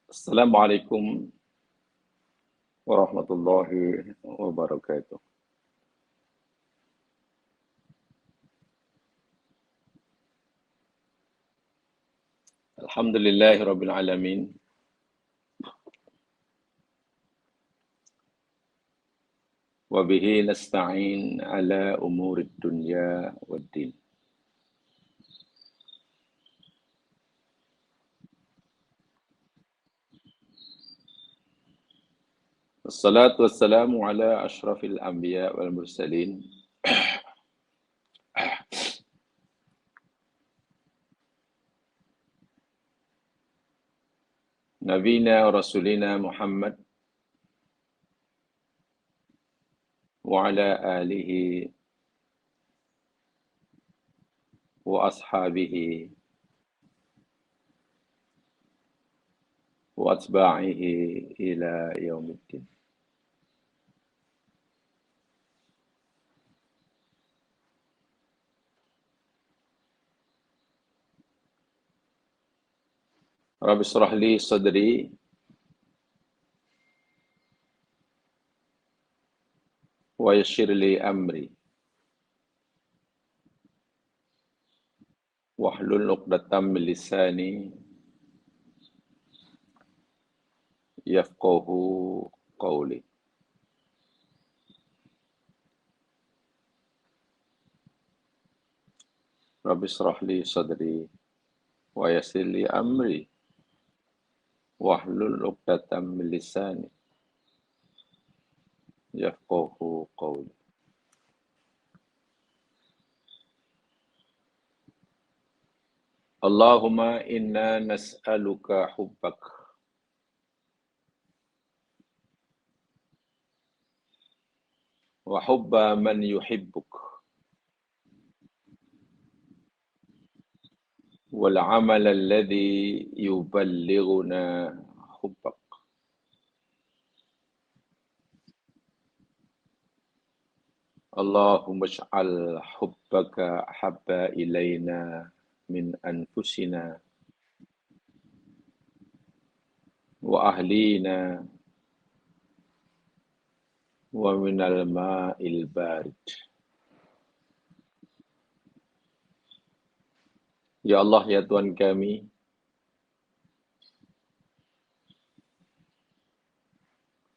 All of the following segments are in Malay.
Assalamualaikum warahmatullahi wabarakatuh. Alhamdulillahi rabbil alamin. Wa bihi nasta'in ala umurid dunya waddin. Wassalatu wassalamu ala ashrafil anbiya wal mursalin. Nabina wa rasulina Muhammad wa ala alihi wa ashabihi wa atba'ihi ila yaumiddin. Rabbi shrah li sadri wa yassir li amri wahlul 'uqdatam min lisani yafqahu qawli. Rabbi shrah li sadri wa yassir li amri wahlul 'uqdatam min lisani yafqahu qawli. Allahumma inna nas'aluka hubbak wa hubba man yuhibbuk wal 'amal alladhi yuballighuna hubbak. Allahumma ij'al hubbaka habba ilaina min anfusina wa ahlina wa minal ma'il barid. Ya Allah, ya Tuhan kami,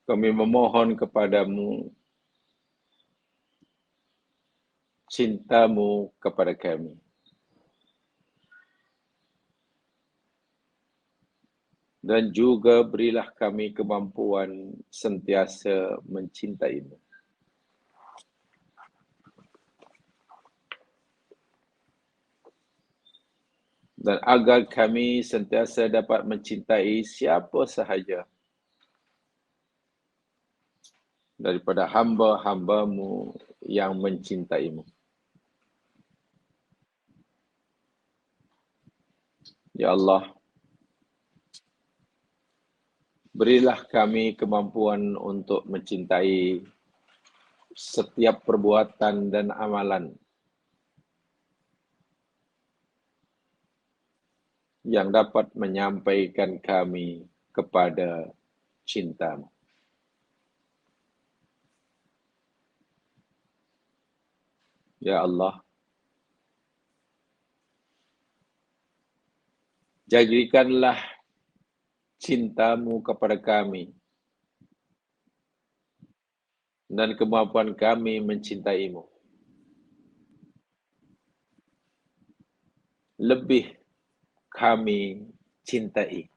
kami memohon kepadamu cintamu kepada kami. Dan juga berilah kami kemampuan sentiasa mencintaimu. Dan agar kami sentiasa dapat mencintai siapa sahaja daripada hamba-hambamu yang mencintaimu. Ya Allah, berilah kami kemampuan untuk mencintai setiap perbuatan dan amalan yang dapat menyampaikan kami kepada cintamu. Ya Allah, jadikanlah cintamu kepada kami dan kemampuan kami mencintaimu lebih kami cintai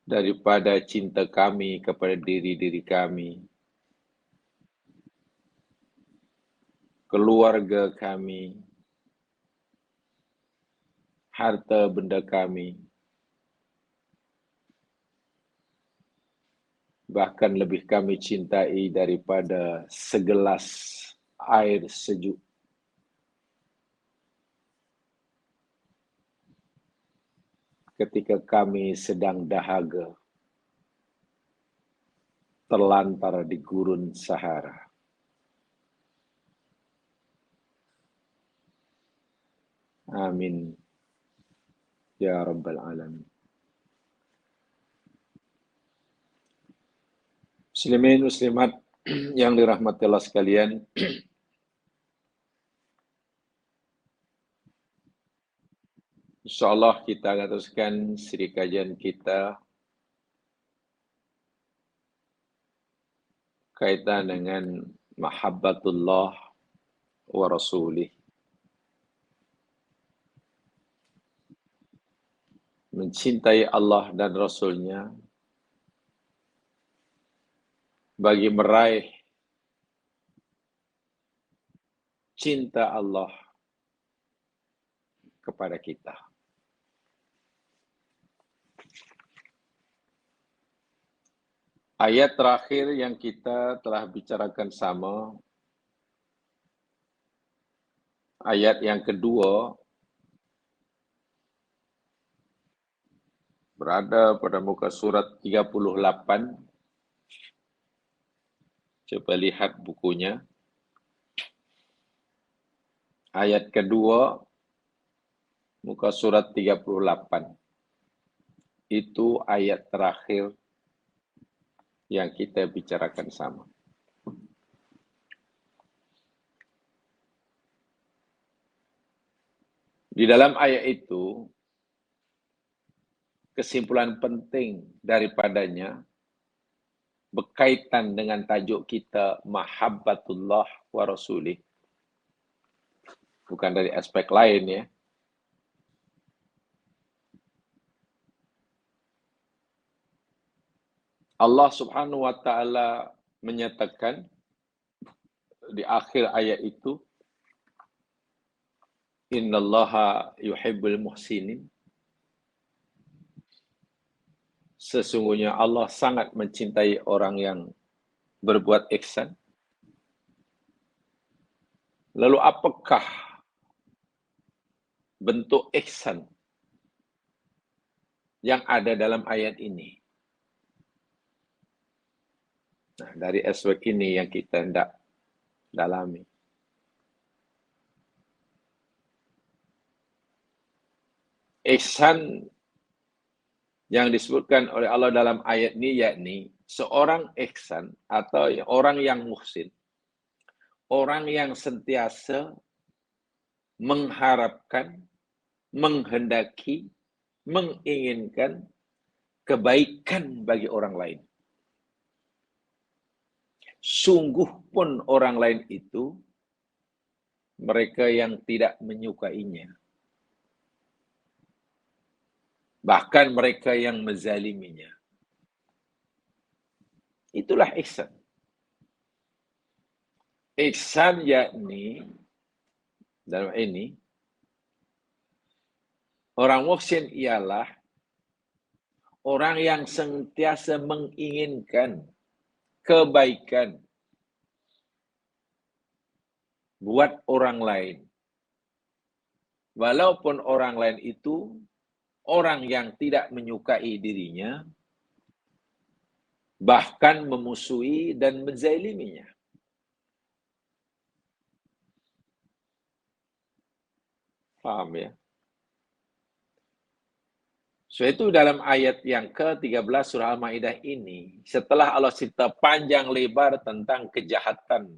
daripada cinta kami kepada diri-diri kami, keluarga kami, harta benda kami, bahkan lebih kami cintai daripada segelas air sejuk. Ketika kami sedang dahaga, terlantar di gurun Sahara. Amin. Ya Rabbal Alamin. Muslimin, muslimat yang dirahmati Allah sekalian. InsyaAllah kita akan teruskan siri kajian kita kaitan dengan mahabbatullah wa rasulih. Mencintai Allah dan Rasulnya bagi meraih cinta Allah kepada kita. Ayat terakhir yang kita telah bicarakan sama, ayat yang kedua, berada pada muka surat 38. Coba lihat bukunya. Ayat kedua, muka surat 38. Itu ayat terakhir yang kita bicarakan sama. Di dalam ayat itu, kesimpulan penting daripadanya berkaitan dengan tajuk kita mahabbatullah wa rasulih. Bukan dari aspek lain ya. Allah Subhanahu wa taala menyatakan di akhir ayat itu, innallaha yuhibbul muhsinin. Sesungguhnya Allah sangat mencintai orang yang berbuat ihsan. Lalu apakah bentuk ihsan yang ada dalam ayat ini? Nah, dari aspek ini yang kita hendak dalami. Ihsan yang disebutkan oleh Allah dalam ayat ini yakni seorang ihsan atau orang yang muhsin, orang yang sentiasa mengharapkan, menghendaki, menginginkan kebaikan bagi orang lain. Sungguh pun orang lain itu mereka yang tidak menyukainya. Bahkan mereka yang menzaliminya. Itulah ihsan. Ihsan yakni dalam ini orang muhsin ialah orang yang sentiasa menginginkan kebaikan buat orang lain. Walaupun orang lain itu orang yang tidak menyukai dirinya, bahkan memusuhi dan menzaliminya. Paham ya? So itu dalam ayat yang ke-13 surah Al-Maidah ini, setelah Allah cerita panjang lebar tentang kejahatan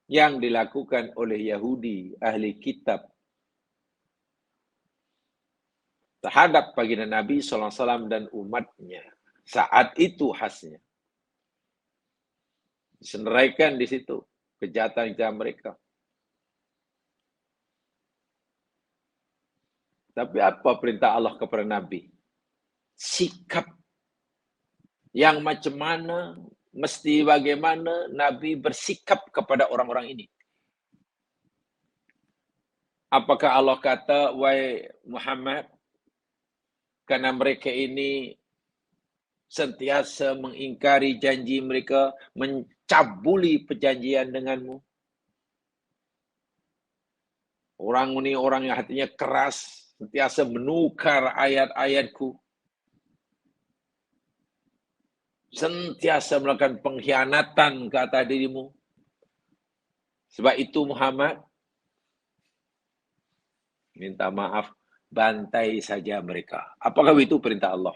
yang dilakukan oleh Yahudi, ahli kitab, terhadap baginda Nabi SAW dan umatnya. Saat itu khasnya. Disenaraikan di situ kejahatan mereka. Tapi apa perintah Allah kepada Nabi? Sikap yang macam mana, mesti bagaimana Nabi bersikap kepada orang-orang ini. Apakah Allah kata, wahai Muhammad, karena mereka ini sentiasa mengingkari janji mereka, mencabuli perjanjian denganmu. Orang ini orang yang hatinya keras, sentiasa menukar ayat-ayatku. Sentiasa melakukan pengkhianatan ke atas dirimu. Sebab itu Muhammad, minta maaf, bantai saja mereka. Apakah itu perintah Allah?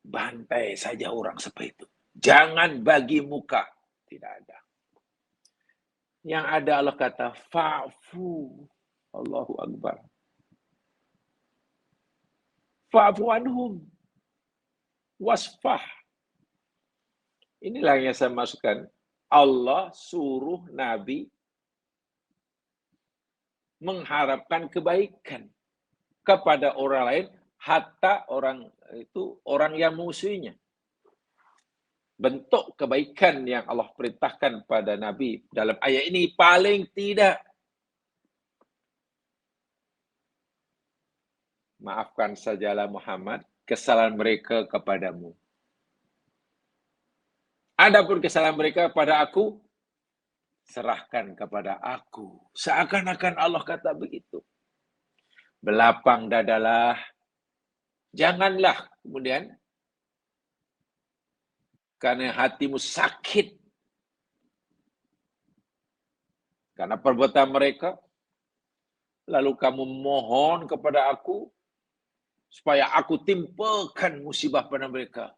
bantai saja orang seperti itu. Jangan bagi muka. Tidak ada. Yang ada Allah kata, fa'fu. Allahu Akbar. Fa'fu anhum. Wasfah. Inilah yang saya masukkan. Allah suruh Nabi mengharapkan kebaikan kepada orang lain, hatta orang itu orang yang musuhinya. Bentuk kebaikan yang Allah perintahkan pada Nabi dalam ayat ini paling tidak maafkan sajalah Muhammad kesalahan mereka kepadamu. Adapun kesalahan mereka pada aku, serahkan kepada aku. Seakan-akan Allah kata begitu. Belapang dadalah. Janganlah kemudian karena hatimu sakit karena perbuatan mereka, lalu kamu mohon kepada aku supaya aku timpakan musibah pada mereka.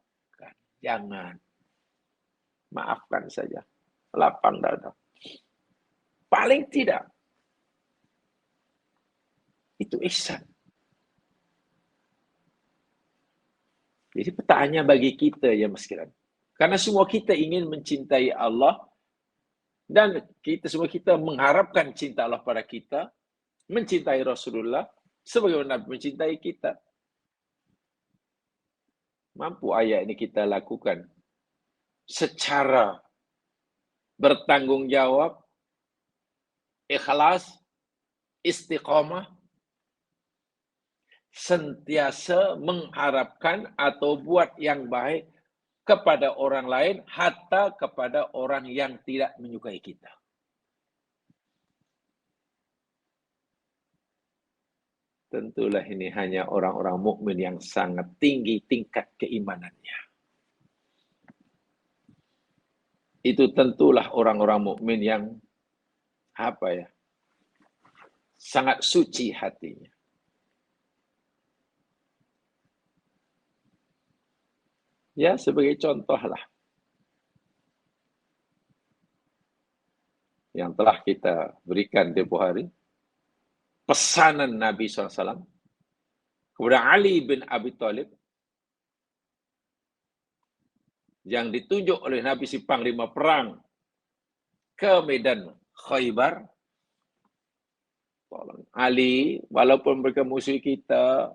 Jangan. Maafkan saja. Lapang dada. Paling tidak. Itu ihsan. Jadi pertanyaan bagi kita ya sekalian. Karena semua kita ingin mencintai Allah dan kita semua kita mengharapkan cinta Allah pada kita, mencintai Rasulullah sebagaimana Nabi mencintai kita. Mampu ayat ini kita lakukan secara bertanggung jawab, ikhlas, istiqamah, sentiasa mengharapkan atau buat yang baik kepada orang lain, hatta kepada orang yang tidak menyukai kita. Tentulah ini hanya orang-orang mukmin yang sangat tinggi tingkat keimanannya. Itu tentulah orang-orang mukmin yang sangat suci hatinya. Ya, sebagai contohlah yang telah kita berikan tempoh hari, pesanan Nabi SAW kepada Ali bin Abi Thalib yang ditunjuk oleh Nabi si Panglima Perang ke medan Khaybar. Ali, walaupun mereka musuh kita,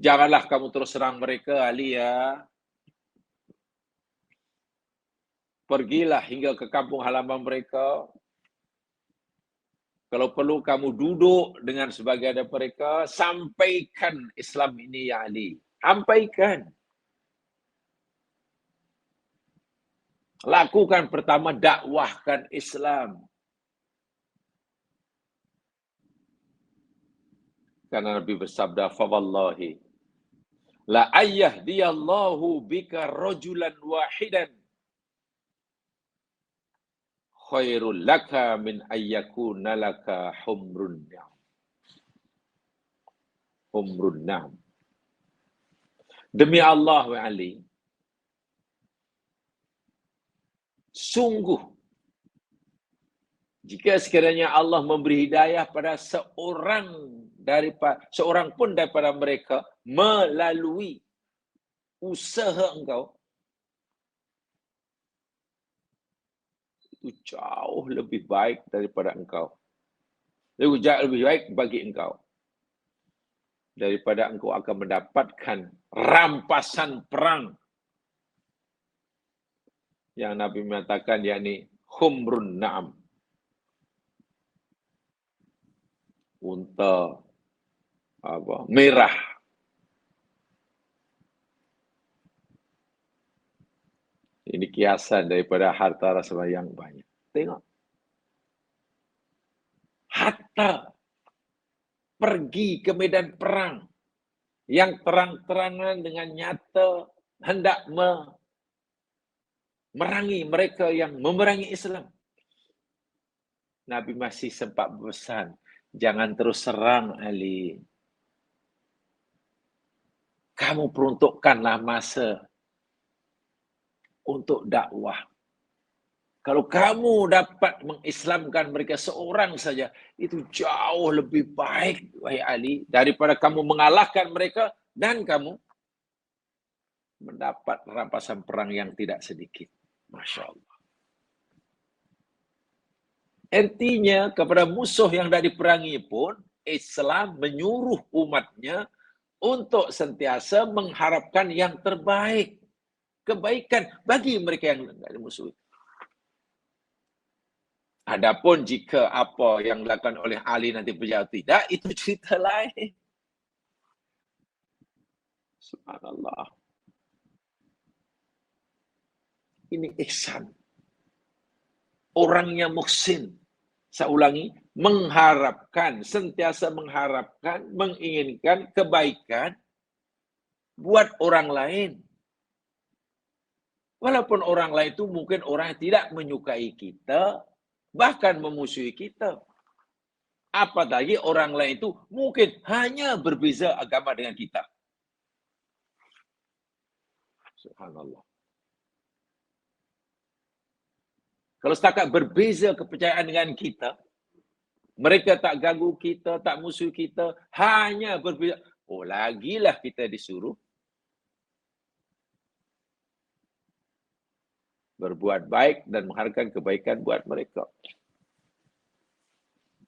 janganlah kamu terus serang mereka, Ali ya. Pergilah hingga ke kampung halaman mereka. Kalau perlu kamu duduk dengan sebagian dari mereka, sampaikan Islam ini ya Ali. Sampaikan. Lakukan pertama, dakwahkan Islam. Karena Nabi bersabda, "Fawallahi la ayyahdiyallahu bika rajulan wahidan khairul laka min ayyakuna laka humrun na'am." Humrun na'am. Demi Allah wa Ali, sungguh jika sekiranya Allah memberi hidayah pada seorang pun daripada mereka melalui usaha engkau, itu jauh lebih baik daripada engkau. Lebih baik bagi engkau daripada engkau akan mendapatkan rampasan perang yang Nabi mengatakan, yakni humrun na'am, unta merah. Ini kiasan daripada harta rasa yang banyak. Tengok. Hatta pergi ke medan perang yang terang-terangan dengan nyata hendak memerangi mereka yang memerangi Islam. Nabi masih sempat berpesan, jangan terus serang Ali. kamu peruntukkanlah masa untuk dakwah. Kalau kamu dapat mengislamkan mereka seorang saja, itu jauh lebih baik, wahai Ali, daripada kamu mengalahkan mereka dan kamu mendapat rampasan perang yang tidak sedikit. Masya Allah. Intinya kepada musuh yang tidak diperangi pun, Islam menyuruh umatnya untuk sentiasa mengharapkan yang terbaik. Kebaikan bagi mereka yang tidak dimusuhi. Adapun jika apa yang dilakukan oleh Ali nanti berjaya tidak, itu cerita lain. Subhanallah. Ini ihsan. Orangnya muhsin. Saya ulangi, mengharapkan, sentiasa mengharapkan, menginginkan kebaikan buat orang lain. Walaupun orang lain itu mungkin orang yang tidak menyukai kita, bahkan memusuhi kita. Apalagi orang lain itu mungkin hanya berbeza agama dengan kita. Subhanallah. Kalau setakat berbeza kepercayaan dengan kita, mereka tak ganggu kita, tak musuh kita, hanya berbeza. Oh, lagilah kita disuruh berbuat baik dan mengharapkan kebaikan buat mereka.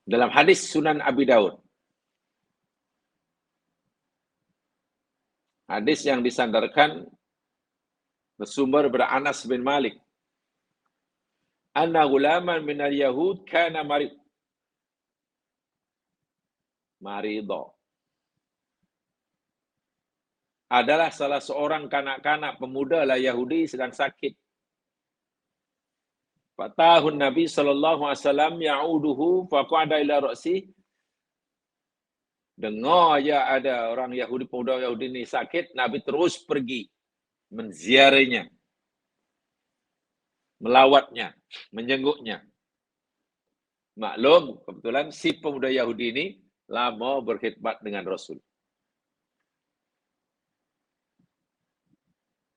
Dalam hadis Sunan Abi Daud, hadis yang disandarkan bersumber dari Anas bin Malik, anna gulaman minal Yahud kana marido. Adalah salah seorang kanak-kanak pemuda lah Yahudi sedang sakit. Fatahun Nabi SAW ya'uduhu faqada ila ra'si. Dengar ya ada orang Yahudi, pemuda Yahudi ini sakit, Nabi terus pergi menziarahnya, melawatnya, menjenguknya. Maklum, kebetulan si pemuda Yahudi ini lama berkhidmat dengan Rasul.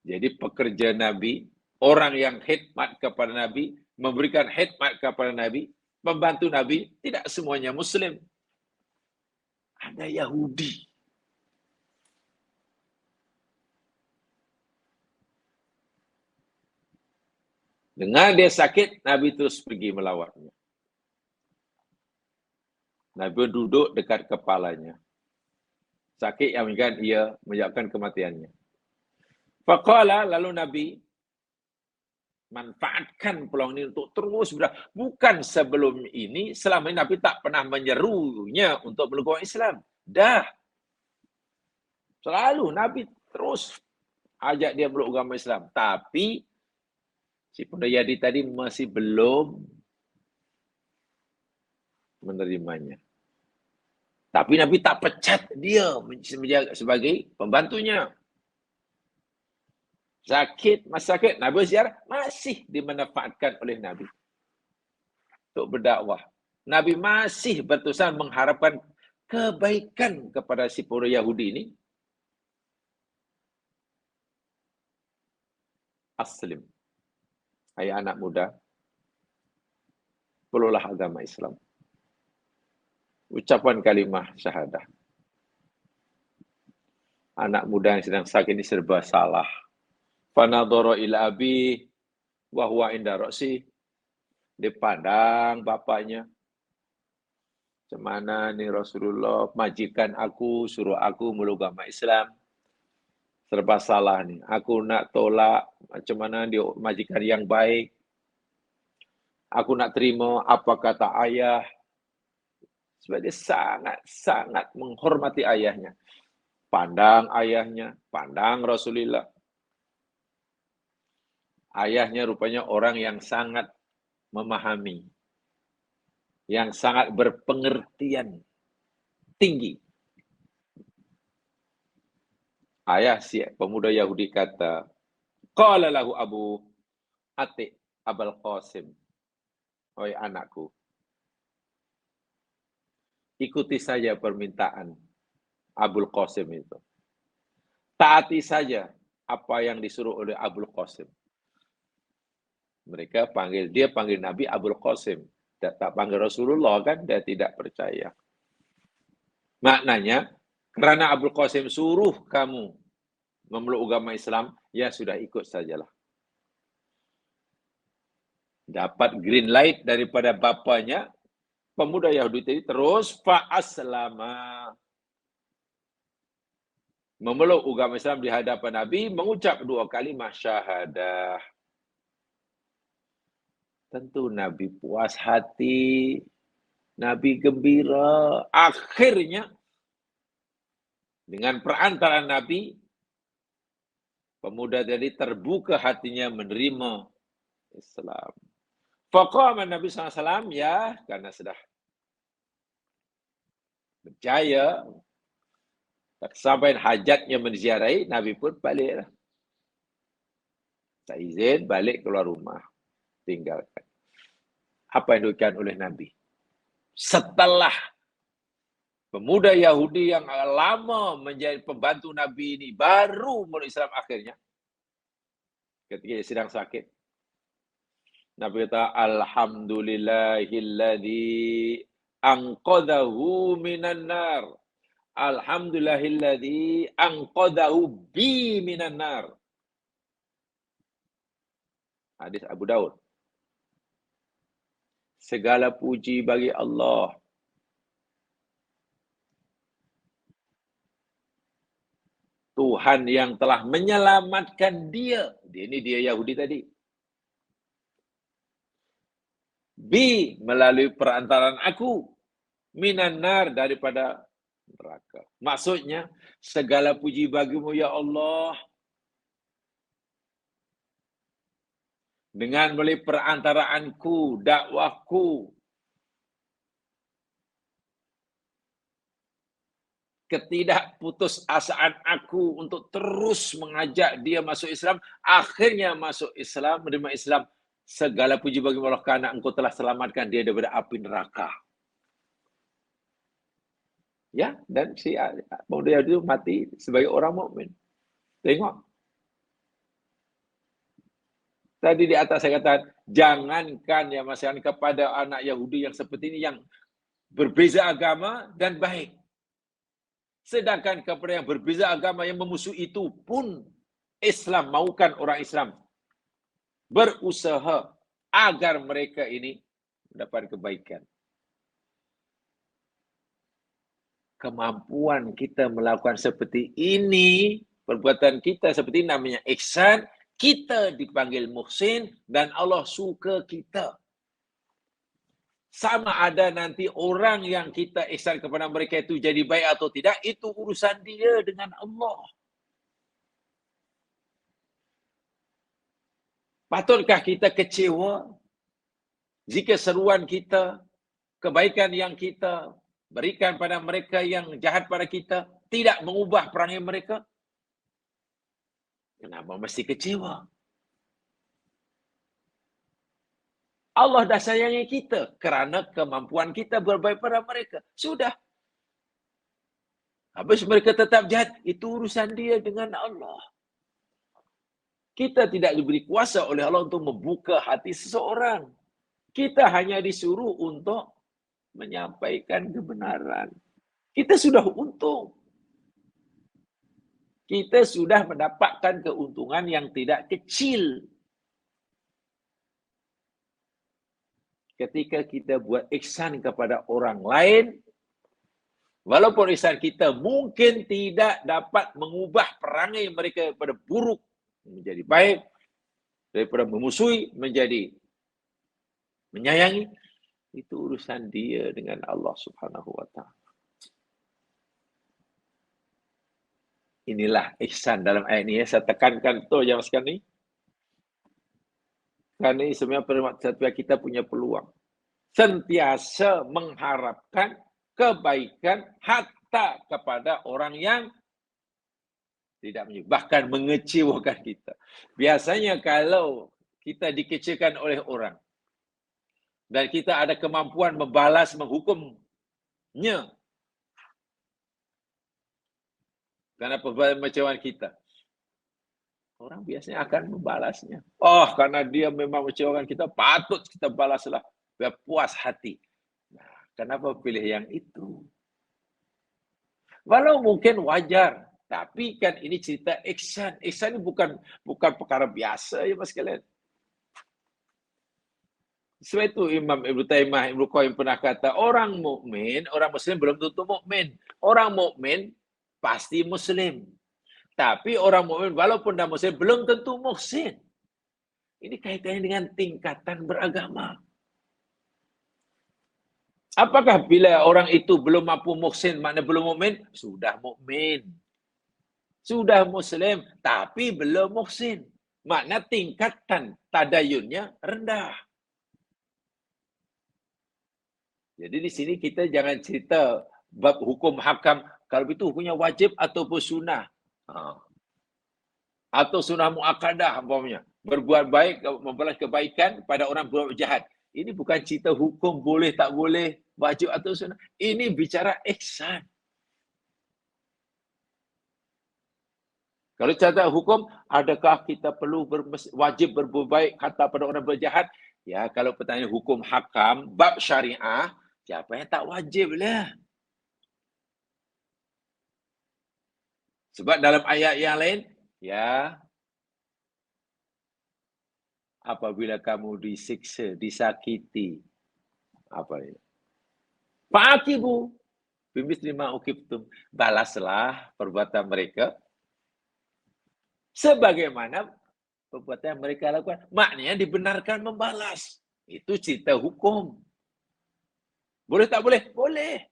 Jadi pekerja Nabi, orang yang khidmat kepada Nabi, memberikan khidmat kepada Nabi, membantu Nabi, tidak semuanya Muslim. Ada Yahudi. Dengan dia sakit, Nabi terus pergi melawatnya. Nabi duduk dekat kepalanya. Sakit yang menyebabkan ia menyebabkan kematiannya. Faqala, lalu Nabi manfaatkan peluang ini untuk terus berdakwah. Bukan sebelum ini, selama ini Nabi tak pernah menyerunya untuk meluk Islam. Dah. Selalu Nabi terus ajak dia meluk agama Islam. Tapi si pemuda Yahudi tadi masih belum menerimanya. Tapi Nabi tak pecat dia sebagai pembantunya. Sakit, masa sakit, Nabi ziarah masih dimanfaatkan oleh Nabi untuk berdakwah. Nabi masih berterusan mengharapkan kebaikan kepada si pemuda Yahudi ini. Aslim. Hai anak muda, pelulah agama Islam. Ucapan kalimah syahadah. Anak muda yang sedang sakit ini serba salah. Fanadhara ila abi wa huwa inda ra'si. Dipandang bapaknya. Macam mana ni Rasulullah, majikan aku suruh aku meluk agama Islam. Serba salah ni. Aku nak tolak macam mana dia majikan yang baik. Aku nak terima apa kata ayah. Sebab dia sangat-sangat menghormati ayahnya. Pandang ayahnya, pandang Rasulullah. Ayahnya rupanya orang yang sangat memahami, yang sangat berpengertian tinggi. Ayah si pemuda Yahudi kata, qala lahu Abu Atiq Abul Qasim, oi anakku, ikuti saja permintaan Abul Qasim itu. taati saja apa yang disuruh oleh Abul Qasim. Dia panggil Nabi Abul Qasim. Tak panggil Rasulullah kan, dia tidak percaya. Maknanya, kerana Abul Qasim suruh kamu memeluk agama Islam, ya sudah ikut sajalah. Dapat green light daripada bapanya, pemuda Yahudi tadi terus fa'aslama. Memeluk agama Islam di hadapan Nabi, mengucap 2 kalimah syahadah. Tentu Nabi puas hati, Nabi gembira. Akhirnya, dengan perantaraan Nabi, pemuda tadi terbuka hatinya menerima Islam. Faqama Nabi SAW, ya, karena sudah berjaya, sampai hajatnya menziarahi, Nabi pun baliklah. Tak izin, balik keluar rumah. Tinggalkan. Apa yang dilakukan oleh Nabi? Setelah pemuda Yahudi yang lama menjadi pembantu Nabi ini baru mulai Islam akhirnya, ketika dia sedang sakit, Nabi kata, Alhamdulillahilladzi anqadahu minan nar. Alhamdulillahilladzi anqadahu bi minan nar. Hadis Abu Daud. Segala puji bagi Allah. Tuhan yang telah menyelamatkan dia. Ini dia Yahudi tadi. Bi, melalui perantaraan aku. Minan nar, daripada neraka. Maksudnya, segala puji bagimu ya Allah. Dengan melalui perantaraanku, dakwahku, ketidakputusasaan aku untuk terus mengajak dia masuk Islam, akhirnya masuk Islam, menerima Islam. Segala puji bagi Allah karena engkau telah selamatkan dia daripada api neraka. Ya, dan si pemuda itu mati sebagai orang mukmin. Tengok. Tadi di atas saya katakan, jangankan ya masalah kepada anak Yahudi yang seperti ini, yang berbeza agama dan baik. Sedangkan kepada yang berbeza agama yang memusuhi itu pun, Islam maukan orang Islam berusaha agar mereka ini mendapat kebaikan. Kemampuan kita melakukan seperti ini, perbuatan kita seperti ini namanya ihsan, kita dipanggil muhsin dan Allah suka kita. Sama ada nanti orang yang kita ihsan kepada mereka itu jadi baik atau tidak, itu urusan dia dengan Allah. Patutkah kita kecewa jika seruan kita, kebaikan yang kita berikan pada mereka yang jahat pada kita tidak mengubah perangai mereka? Kenapa mesti kecewa? Allah dah sayangi kita kerana kemampuan kita berbaik pada mereka. Sudah. Habis mereka tetap jahat, itu urusan dia dengan Allah. Kita tidak diberi kuasa oleh Allah untuk membuka hati seseorang. Kita hanya disuruh untuk menyampaikan kebenaran. Kita sudah untung. Kita sudah mendapatkan keuntungan yang tidak kecil. Ketika kita buat ihsan kepada orang lain, walaupun ihsan kita mungkin tidak dapat mengubah perangai mereka daripada buruk menjadi baik, daripada memusuhi menjadi menyayangi, itu urusan dia dengan Allah Subhanahu wa Ta'ala. Inilah ihsan dalam ayat ini. Saya tekankan betul jamaah sekalian ni. Kerana ini sebenarnya setiap kita punya peluang. Sentiasa mengharapkan kebaikan hatta kepada orang yang tidak menyukai, bahkan mengecewakan kita. Biasanya kalau kita dikecewakan oleh orang dan kita ada kemampuan membalas, menghukumnya, Karena perbuatan kita. Orang biasanya akan membalasnya. Oh, karena dia memang mengecewakan kita, patut kita balaslah. Biar puas hati. Nah, kenapa pilih yang itu? Walau mungkin wajar, tapi kan ini cerita ihsan. Ihsan ini bukan perkara biasa ya Mas sekalian. Sebab itu Imam Ibnu Taimiyah, Ibnu Qayyim pernah kata, orang mukmin, orang muslim belum tentu mukmin. Orang mukmin pasti muslim. Tapi orang mukmin walaupun dah muslim belum tentu muhsin. Ini kaitannya dengan tingkatan beragama. Apakah bila orang itu belum mampu muhsin, makna belum mukmin? Sudah mukmin. Sudah muslim, tapi belum muhsin. Makna tingkatan tadayunnya rendah. Jadi di sini kita jangan cerita bab hukum hakam, kalau itu hukumnya wajib ataupun sunnah. Atau sunnah muakkadah umpamanya. Berbuat baik, membalas kebaikan pada orang berbuat jahat. Ini bukan cerita hukum boleh tak boleh, wajib atau sunnah. Ini bicara ihsan. Kalau cerita hukum, adakah kita perlu wajib berbuat baik kata pada orang berjahat? Ya, kalau pertanyaan hukum hakam, bab syariah, siapa yang tak wajib lah. Sebab dalam ayat yang lain, ya, apabila kamu disiksa, disakiti, apa ini? Fa'aqibu bimithli ma uqibtum. Balaslah perbuatan mereka sebagaimana perbuatan yang mereka lakukan. Maknanya dibenarkan membalas. Itu cerita hukum. Boleh tak boleh? Boleh.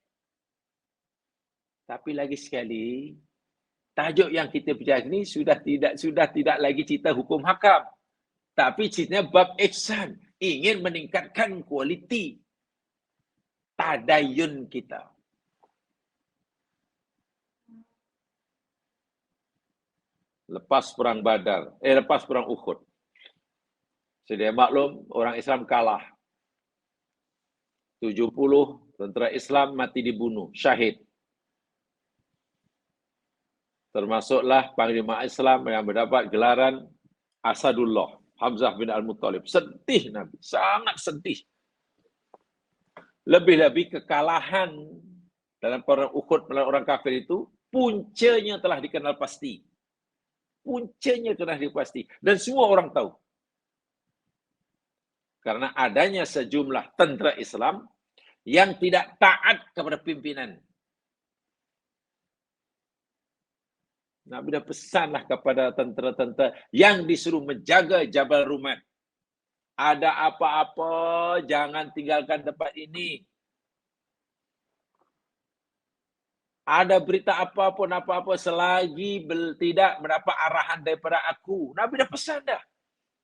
Tapi lagi sekali, tajuk yang kita bincang ini sudah tidak lagi cerita hukum hakam. Tapi ceritanya bab ihsan. Ingin meningkatkan kualiti tadayun kita. Lepas perang Badar, lepas perang Uhud. Sedia maklum, orang Islam kalah. 70 tentera Islam mati dibunuh, syahid. Termasuklah Panglima Islam yang mendapat gelaran Asadullah, Hamzah bin Al-Muttalib. Sedih Nabi, sangat sedih. Lebih-lebih kekalahan dalam perang Uhud melawan orang kafir itu, puncanya telah dikenal pasti. Puncanya telah dipasti. Dan semua orang tahu. Karena adanya sejumlah tentera Islam yang tidak taat kepada pimpinan. Nabi dah pesanlah kepada tentera-tentera yang disuruh menjaga Jabal Rumat. Ada apa-apa, jangan tinggalkan tempat ini. Ada berita apapun, apa-apa selagi tidak mendapat arahan daripada aku. Nabi dah pesan dah.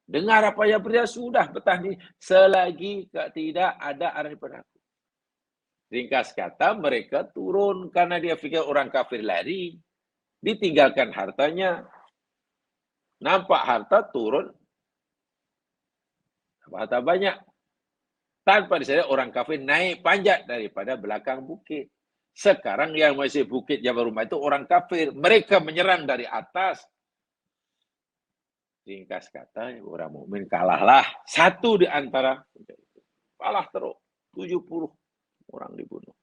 Dengar apa yang berita sudah bertahan selagi tidak ada arahan daripada aku. Ringkas kata, mereka turun karena dia fikir orang kafir lari. Ditinggalkan hartanya. Nampak harta turun. Harta banyak. Tanpa disadari orang kafir naik panjat daripada belakang bukit. Sekarang yang masih bukit Jabal Rumah itu orang kafir. Mereka menyerang dari atas. Ringkas kata, orang mukmin kalahlah. Satu di antara. Kalah teruk. 70 orang dibunuh.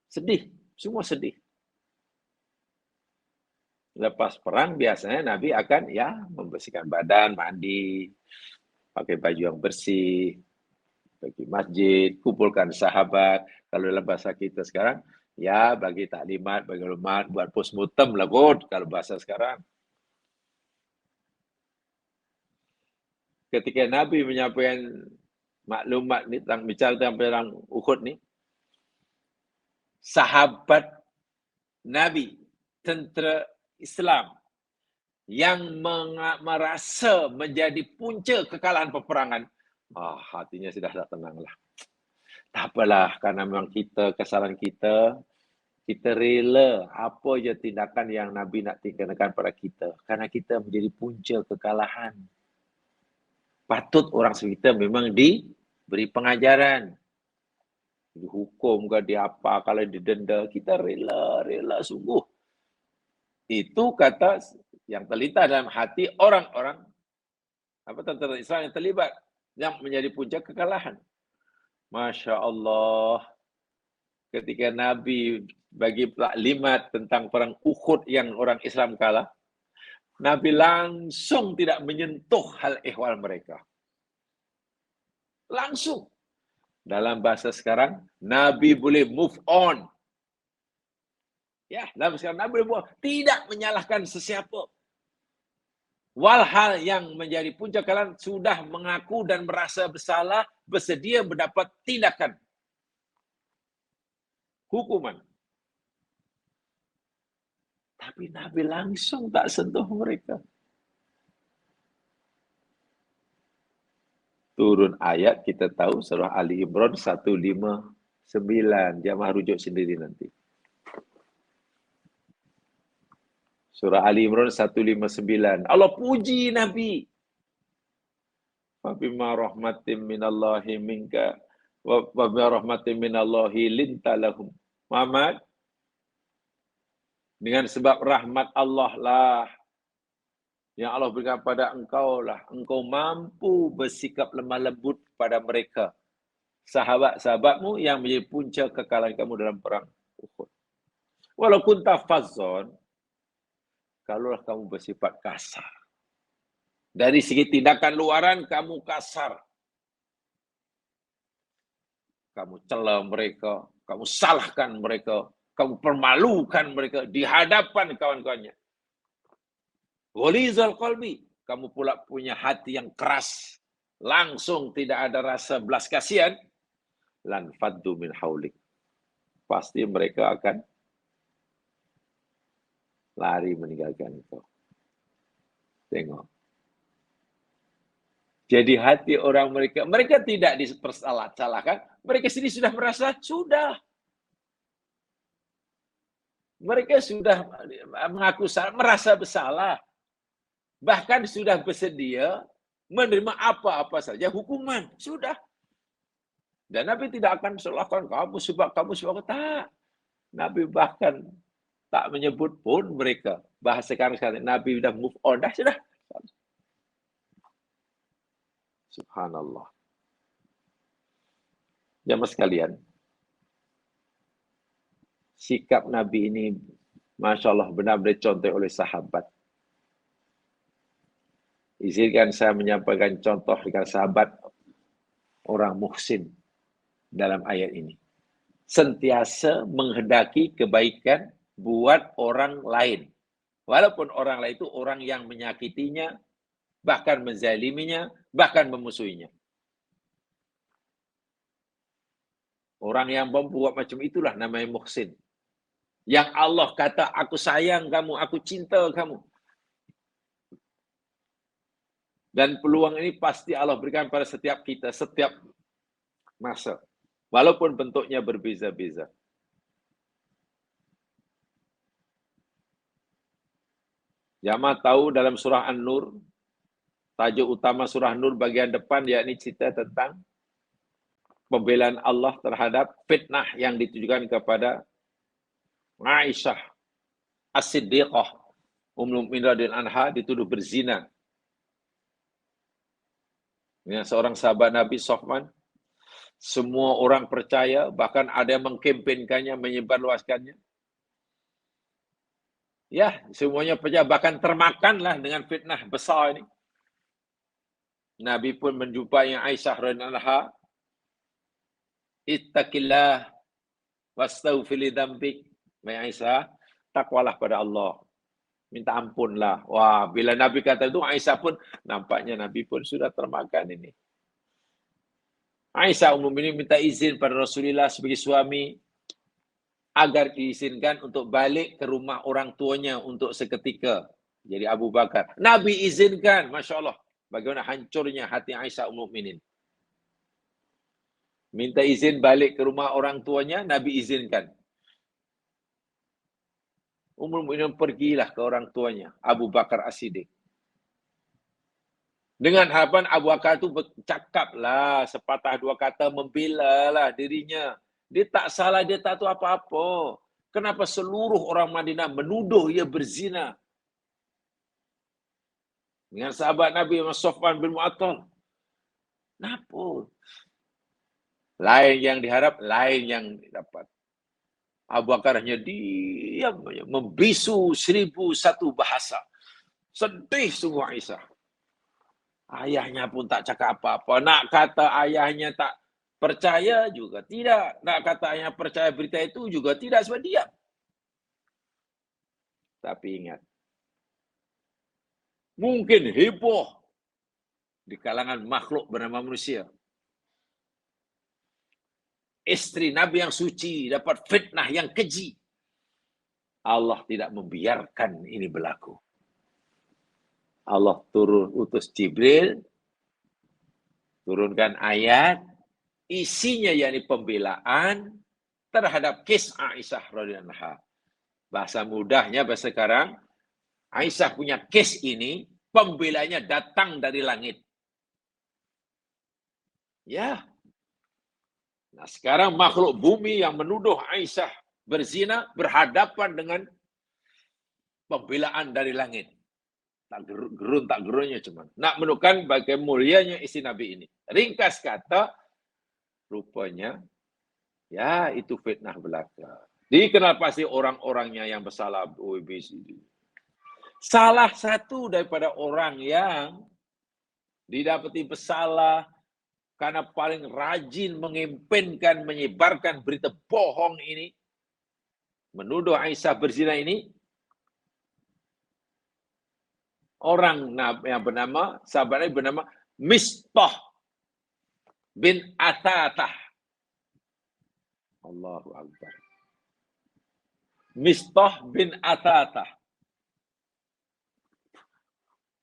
Sedih. Semua sedih. Lepas perang biasanya Nabi akan membersihkan badan, mandi, pakai baju yang bersih, pergi masjid, kumpulkan sahabat. Kalau dalam bahasa kita sekarang, bagi taklimat, bagi maklumat, buat postmortem lah kot, kalau bahasa sekarang. Ketika Nabi menyampaikan maklumat ni, bicara tentang perang Uhud ni, sahabat Nabi, tentera Islam yang merasa menjadi punca kekalahan peperangan, hatinya sudah tak tenanglah. Tak apalah, karena memang kesalahan kita rela apa je tindakan yang Nabi nak tinggalkan pada kita. Karena kita menjadi punca kekalahan. Patut orang sekitar memang diberi pengajaran. Dihukum ke, diapa, kalau didenda, kita rela sungguh. Itu kata yang terlintas dalam hati orang-orang tentara Israel yang terlibat, yang menjadi punca kekalahan. Masya Allah, ketika Nabi bagi taklimat tentang perang Uhud yang orang Islam kalah, Nabi langsung tidak menyentuh hal ehwal mereka. Langsung. Dalam bahasa sekarang, Nabi boleh move on. Ya, dalam sekarang Nabi boleh move on. Tidak menyalahkan sesiapa. Walhal yang menjadi puncak kalian sudah mengaku dan merasa bersalah, bersedia mendapat tindakan hukuman. Tapi Nabi langsung tak sentuh mereka. Turun ayat, kita tahu surah Ali Imran 159. Jamaah rujuk sendiri nanti. Surah Ali Imran 159. Allah puji Nabi. Wabima rahmatin minallahi minka wabima rahmatin minallahi lintalahum. Muhammad, dengan sebab rahmat Allah lah yang Allah berikan pada engkau lah, engkau mampu bersikap lemah lembut pada mereka, sahabat-sahabatmu yang menjadi punca kekalahan kamu dalam perang Uhud. Walau kunta fazzon, kalaulah kamu bersifat kasar. Dari segi tindakan luaran, kamu kasar. Kamu cela mereka, kamu salahkan mereka, kamu permalukan mereka di hadapan kawan-kawannya. Ghalizal qalbi, kamu pula punya hati yang keras, langsung tidak ada rasa belas kasihan, lan faddu min haulik. Pasti mereka akan lari meninggalkan engkau. Tengok. Jadi hati orang mereka tidak dipersalahkan, mereka sendiri sudah merasa, sudah. Mereka sudah mengaku salah, merasa bersalah. Bahkan sudah bersedia menerima apa-apa saja hukuman. Sudah. Dan Nabi tidak akan salahkan kamu sebab tak. Nabi bahkan tak menyebut pun mereka. Bahasa sekarang Nabi sudah move on. Sudah. Subhanallah. Jamaah sekalian, sikap Nabi ini, Masya Allah, benar-benar contoh oleh sahabat. Izinkan saya menyampaikan contoh dengan sahabat orang muhsin dalam ayat ini. Sentiasa menghendaki kebaikan buat orang lain. Walaupun orang lain itu orang yang menyakitinya, bahkan menzaliminya, bahkan memusuhinya. Orang yang membuat macam itulah namanya muhsin. Yang Allah kata, aku sayang kamu, aku cinta kamu. Dan peluang ini pasti Allah berikan pada setiap kita, setiap masa. Walaupun bentuknya berbeza-beza. Jamaah tahu dalam surah An-Nur, tajuk utama surah Nur bagian depan, yakni cerita tentang pembelaan Allah terhadap fitnah yang ditujukan kepada Aisyah As-Siddiqah, Ummul Mukminin radhiyallahu anha, dituduh berzina. Dengan seorang sahabat Nabi Sofwan, semua orang percaya, bahkan ada yang mengkampanyekannya, menyebarluaskannya. Ya, semuanya percaya, bahkan termakanlah dengan fitnah besar ini. Nabi pun menjumpai Aisyah radhiyallahu anha, ittaqillah wastaghfir li dzambik. Aisyah, takwalah pada Allah, minta ampunlah. Wah, bila Nabi kata itu, Aisyah pun, nampaknya Nabi pun sudah termakan ini. Aisyah Ummul Mukminin minta izin pada Rasulullah sebagai suami agar diizinkan untuk balik ke rumah orang tuanya untuk seketika. Jadi Abu Bakar. Nabi izinkan, Masya Allah. Bagaimana hancurnya hati Aisyah Ummul Mukminin. Minta izin balik ke rumah orang tuanya, Nabi izinkan. Ummul Mukminin pergilah ke orang tuanya, Abu Bakar As-Siddiq. Dengan harapan Abu Bakar itu bercakaplah sepatah dua kata, membela lah dirinya. Dia tak salah, dia tak tahu apa-apa. Kenapa seluruh orang Madinah menuduh ia berzina dengan sahabat Nabi Safwan bin Mu'attal? Kenapa? Lain yang diharap, lain yang dapat. Abu Bakar hanya diam, membisu 1001 bahasa. Sedih sungguh Aisyah. Ayahnya pun tak cakap apa-apa. Nak kata ayahnya tak percaya juga tidak. Nak kata ayahnya percaya berita itu juga tidak, sebab diam. Tapi ingat, mungkin heboh di kalangan makhluk bernama manusia. Istri Nabi yang suci dapat fitnah yang keji. Allah tidak membiarkan ini berlaku. Allah utus Jibril, turunkan ayat, isinya yakni pembelaan terhadap kes Aisyah radhiyallahu anha. Bahasa mudahnya, bahasa sekarang, Aisyah punya kes ini, pembelanya datang dari langit. Ya. Nah, sekarang makhluk bumi yang menuduh Aisyah berzina berhadapan dengan pembelaan dari langit. Tak gerun tak gerunnya cuman. Nak menunjukkan bagaimana mulianya istri Nabi ini. Ringkas kata, rupanya, ya itu fitnah belaka. Dikenal pasti orang-orangnya yang bersalah. Salah satu daripada orang yang didapati bersalah karena paling rajin mengempenkan, menyebarkan berita bohong ini, menuduh Aisyah berzina ini, orang yang bernama, sahabatnya bernama Mistah bin Athatah. Allahu Akbar. Mistah bin Athatah.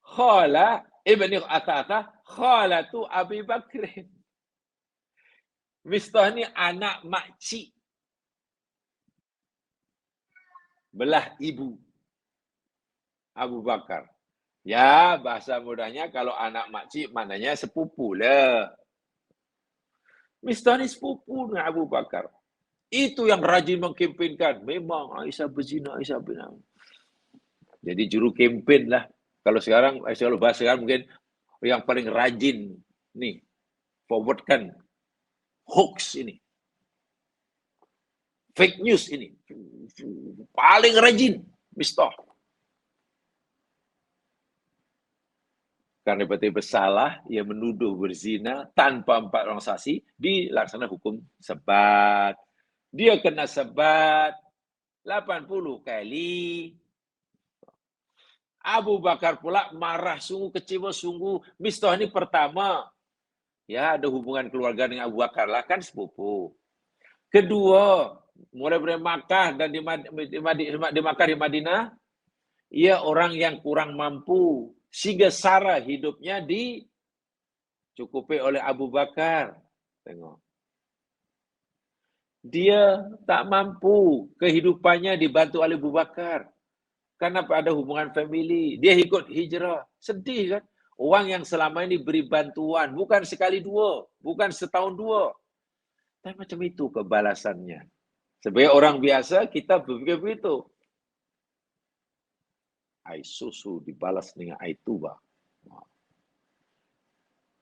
Khala ibni Athatah, khalatu Abi Bakr. Mistah ni anak makcik, belah ibu Abu Bakar. Ya, bahasa mudahnya kalau anak makcik maknanya sepupu lah. Mistah ni sepupu dengan Abu Bakar. Itu yang rajin mengkempenkan. Memang Aisyah berzina, Aisyah berzina. Jadi juru kempen lah. Kalau sekarang, kalau bahasa sekarang mungkin yang paling rajin nih, forwardkan hoax ini. Fake news ini. Paling rajin, Mistah. Karena berarti bersalah, ia menuduh berzina tanpa 4 orang saksi, dilaksanakan hukum sebat. Dia kena sebat 80 kali. Abu Bakar pula marah sungguh, kecewa sungguh. Mistah ini pertama, ya ada hubungan keluarga dengan Abu Bakar lah, kan sepupu. Kedua, mulai dari Makkah dan di Makkah di Madinah, ia orang yang kurang mampu. Sehingga sara hidupnya dicukupi oleh Abu Bakar. Tengok. Dia tak mampu, kehidupannya dibantu oleh Abu Bakar. Karena ada hubungan family. Dia ikut hijrah. Sedih kan? Orang yang selama ini beri bantuan. Bukan sekali dua. Bukan setahun dua. Tapi macam itu kebalasannya. Sebagai orang biasa, kita berpikir begitu. Air susu dibalas dengan air tuba.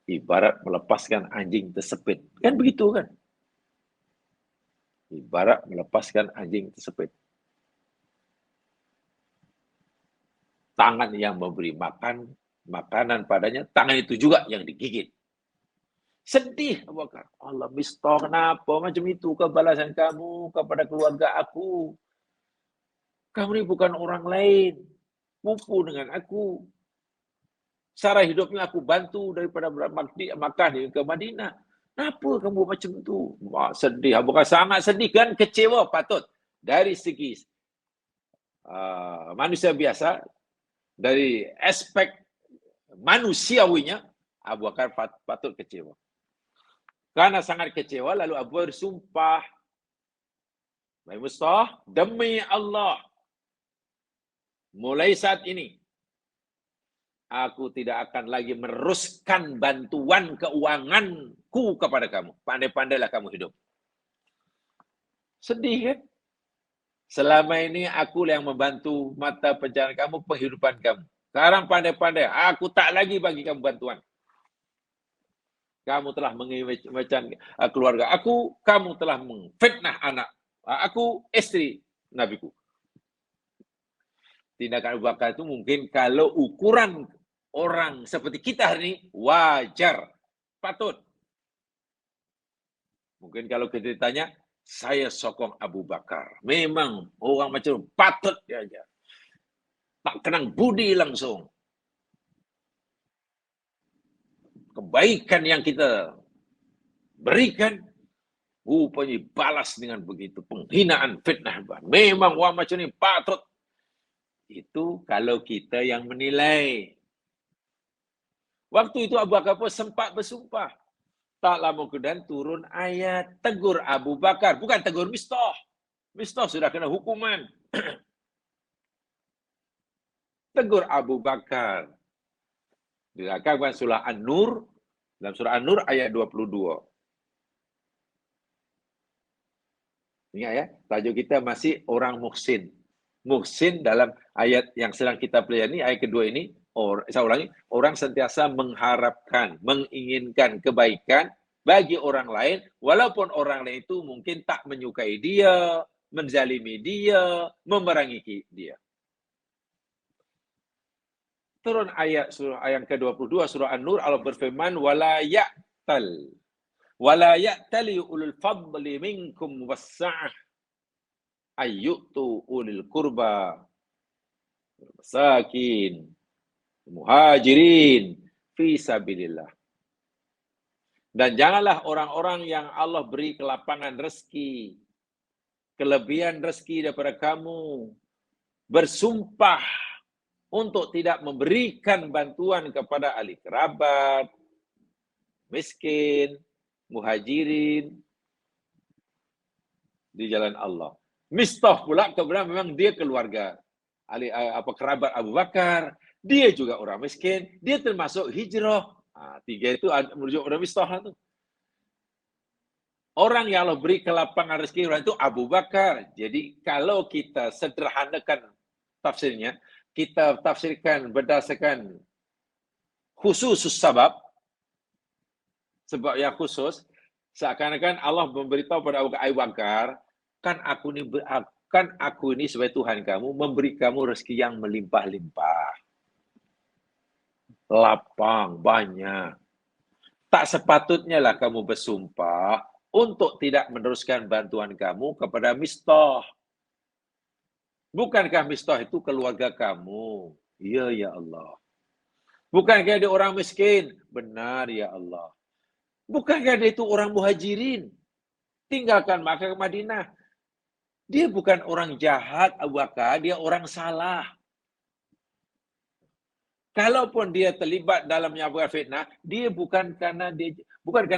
Ibarat melepaskan anjing tersepit. Kan begitu kan? Ibarat melepaskan anjing tersepit. Tangan yang memberi makanan padanya, tangan itu juga yang digigit. Sedih Abu Bakar. Allah, Mistah, kenapa macam itu kebalasan kamu kepada keluarga aku? Kamu ini bukan orang lain. Pupu dengan aku. Cara hidupnya aku bantu daripada Makkah ke Madinah. Kenapa kamu macam itu? Wah, sedih. Bukan sangat sedih kan? Kecewa patut. Dari segi manusia biasa, dari aspek manusiawinya, Abu Bakar patut kecewa. Karena sangat kecewa, lalu Abu Bakar bersumpah. Baik Mustah, demi Allah, mulai saat ini, aku tidak akan lagi meneruskan bantuan keuanganku kepada kamu. Pandai-pandailah kamu hidup. Sedih kan? Selama ini aku yang membantu mata pencaharian kamu, penghidupan kamu. Sekarang pandai-pandai, aku tak lagi bagi kamu bantuan. Kamu telah mengimecahkan keluarga aku, kamu telah memfitnah anak aku, istri nabiku. Tindakan Abu Bakar itu mungkin kalau ukuran orang seperti kita hari ini, wajar, patut. Mungkin kalau kita ditanya, saya sokong Abu Bakar. Memang orang macam patut dia aja. Tak kenang budi langsung. Kebaikan yang kita berikan, rupanya balas dengan begitu. Penghinaan, fitnah. Memang orang macam ni patut. Itu kalau kita yang menilai. Waktu itu Abu Bakar pun sempat bersumpah. Tak lama kemudian turun ayat tegur Abu Bakar. Bukan tegur Mistah. Mistah sudah kena hukuman. Tegur Abu Bakar. Dikatakan surah An-Nur, dalam surah An-Nur ayat 22. Ingat ya, tajuk kita masih orang muhsin. Muhsin dalam ayat yang sedang kita pelajari, ayat kedua ini, saya ulangi, orang sentiasa mengharapkan, menginginkan kebaikan bagi orang lain, walaupun orang lain itu mungkin tak menyukai dia, menzalimi dia, memerangi dia. Turun ayat surah ayat ke-22 surah An-Nur, Allah berfirman wala ya'tali ulul fadli minkum wassa'ah ayyutu ulil qurba masakin muhajirin fi sabilillah. Dan janganlah orang-orang yang Allah beri kelapangan rezeki, kelebihan rezeki daripada kamu, bersumpah untuk tidak memberikan bantuan kepada ahli kerabat, miskin, muhajirin di jalan Allah. Mistah pula kebetulan memang dia keluarga ahli kerabat Abu Bakar, dia juga orang miskin, dia termasuk hijrah. Tiga itu merujuk pada Mistah itu. Orang yang Allah beri kelapangan rezeki orang itu Abu Bakar. Jadi kalau kita sederhanakan tafsirnya, kita tafsirkan berdasarkan khusus sebab yang khusus, seakan-akan Allah memberitahu pada Abu Bakar, kan aku ini sebagai Tuhan kamu memberi kamu rezeki yang melimpah-limpah. Lapang, banyak. Tak sepatutnya lah kamu bersumpah untuk tidak meneruskan bantuan kamu kepada Mistah. Bukankah Mistah itu keluarga kamu? Ya, ya Allah. Bukankah dia orang miskin? Benar, ya Allah. Bukankah dia itu orang muhajirin? Tinggalkan Makkah ke Madinah. Dia bukan orang jahat, Abu Bakar, dia orang salah. Kalaupun dia terlibat dalam menyampaikan fitnah, dia bukan karena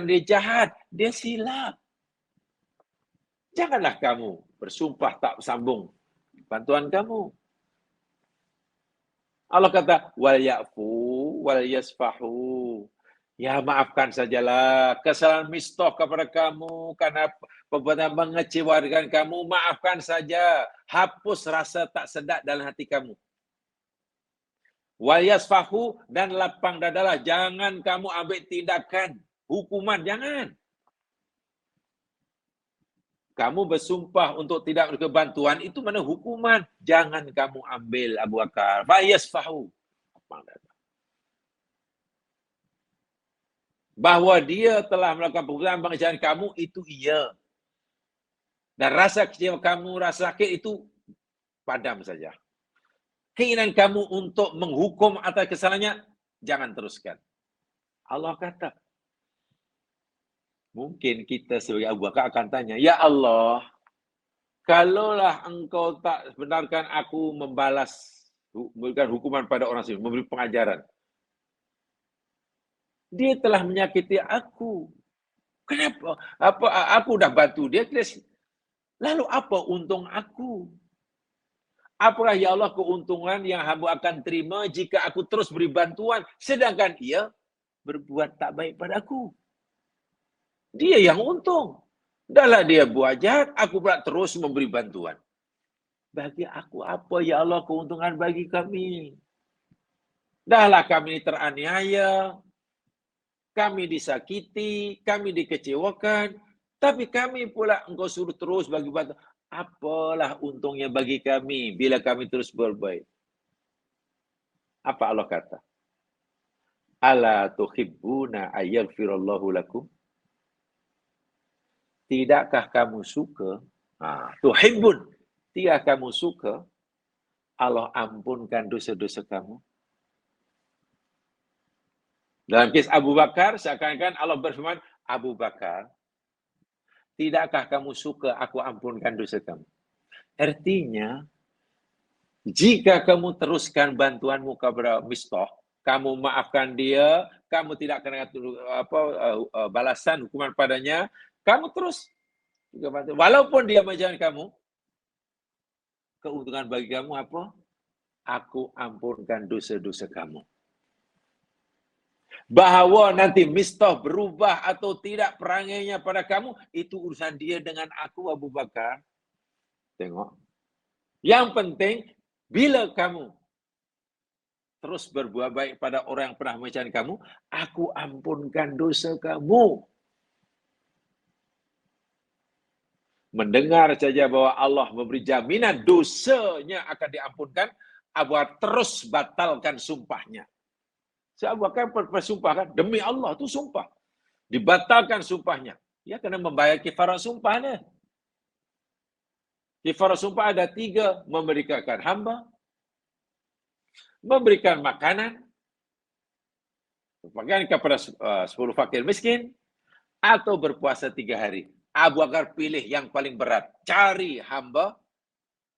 dia jahat, dia silap. Janganlah kamu bersumpah tak sambung bantuan kamu. Allah kata, wal ya'fu wal yasfahu. Ya maafkan sajalah kesalahan Mistah kepada kamu karena perbuatan mengecewakan kamu, maafkan saja. Hapus rasa tak sedap dalam hati kamu. Wal yasfahu, dan lapang dadalah. Jangan kamu ambil tindakan hukuman, jangan. Kamu bersumpah untuk tidak memberikan bantuan, itu mana hukuman. Jangan kamu ambil, Abu Bakar. Wal yasfahu. Lapang dada. Bahawa dia telah melakukan perbuatan pengejaran kamu, itu iya. Dan rasa kecewa kamu, rasa sakit itu padam saja. Keinginan kamu untuk menghukum atas kesalahannya, jangan teruskan. Allah kata, mungkin kita sebagai Abu Bakar akan tanya, ya Allah, kalaulah engkau tak benarkan aku membalas, memberikan hukuman pada orang sini, memberi pengajaran. Dia telah menyakiti aku. Kenapa? Aku dah bantu dia. Lalu apa untung aku? Apakah ya Allah keuntungan yang hamba akan terima jika aku terus beri bantuan, sedangkan ia berbuat tak baik pada aku? Dia yang untung. Dahlah dia buat jahat, aku pula terus memberi bantuan. Bagi aku apa ya Allah keuntungan bagi kami? Dahlah kami teraniaya, kami disakiti, kami dikecewakan, tapi kami pula engkau suruh terus bagi bantuan. Apalah untungnya bagi kami bila kami terus berbaik? Apa Allah kata? Ala tuhibbuna ayyaghfirallahu lakum? Tidakkah kamu suka? Tuhibbun. Tidakkah kamu suka Allah ampunkan dosa-dosa kamu? Dalam kisah Abu Bakar, seakan-akan Allah berfirman, Abu Bakar, tidakkah kamu suka aku ampunkan dosa kamu? Artinya, jika kamu teruskan bantuanmu kepada Mistah, kamu maafkan dia, kamu tidak kena balasan hukuman padanya, kamu terus juga bantu. Walaupun dia menjauhkan kamu, keuntungan bagi kamu apa? Aku ampunkan dosa-dosa kamu. Bahawa nanti Mistah berubah atau tidak perangainya pada kamu, itu urusan dia dengan aku, Abu Bakar. Tengok. Yang penting, bila kamu terus berbuat baik pada orang yang pernah mencaci kamu, aku ampunkan dosa kamu. Mendengar saja bahwa Allah memberi jaminan dosanya akan diampunkan, Abu Bakar terus batalkan sumpahnya. Abu Bakar bersumpah kan, demi Allah itu sumpah. Dibatalkan sumpahnya. Dia kena membayar kifarah sumpahnya. Kifarah sumpah ada 3, memberikan hamba, memberikan makanan, pakaian kepada 10 fakir miskin, atau berpuasa 3 hari. Abu Bakar pilih yang paling berat. Cari hamba,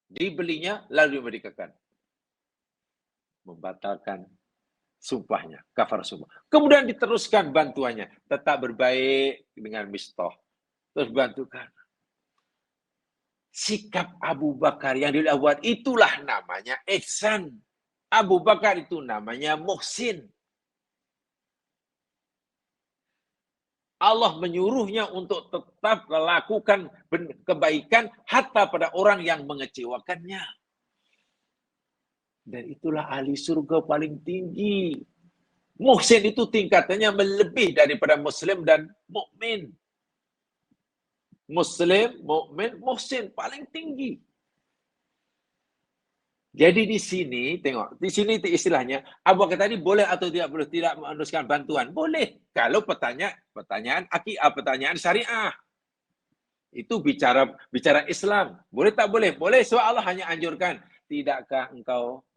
dibelinya, lalu diberikan. Membatalkan sumpahnya, kafar sumpah. Kemudian diteruskan bantuannya. Tetap berbaik dengan Mistah. Terus bantukan. Sikap Abu Bakar yang dilakukan itulah namanya ihsan. Abu Bakar itu namanya muhsin. Allah menyuruhnya untuk tetap melakukan kebaikan hatta pada orang yang mengecewakannya. Dan itulah ahli surga paling tinggi. Muhsin itu tingkatannya melebih daripada Muslim dan mukmin. Muslim, mukmin, muhsin paling tinggi. Jadi di sini, tengok, di sini istilahnya, Abu Bakar tadi boleh atau tidak boleh tidak meneruskan bantuan? Boleh. Kalau pertanyaan syariah. Itu bicara Islam. Boleh tak boleh? Boleh, sebab Allah hanya anjurkan. Tidakkah engkau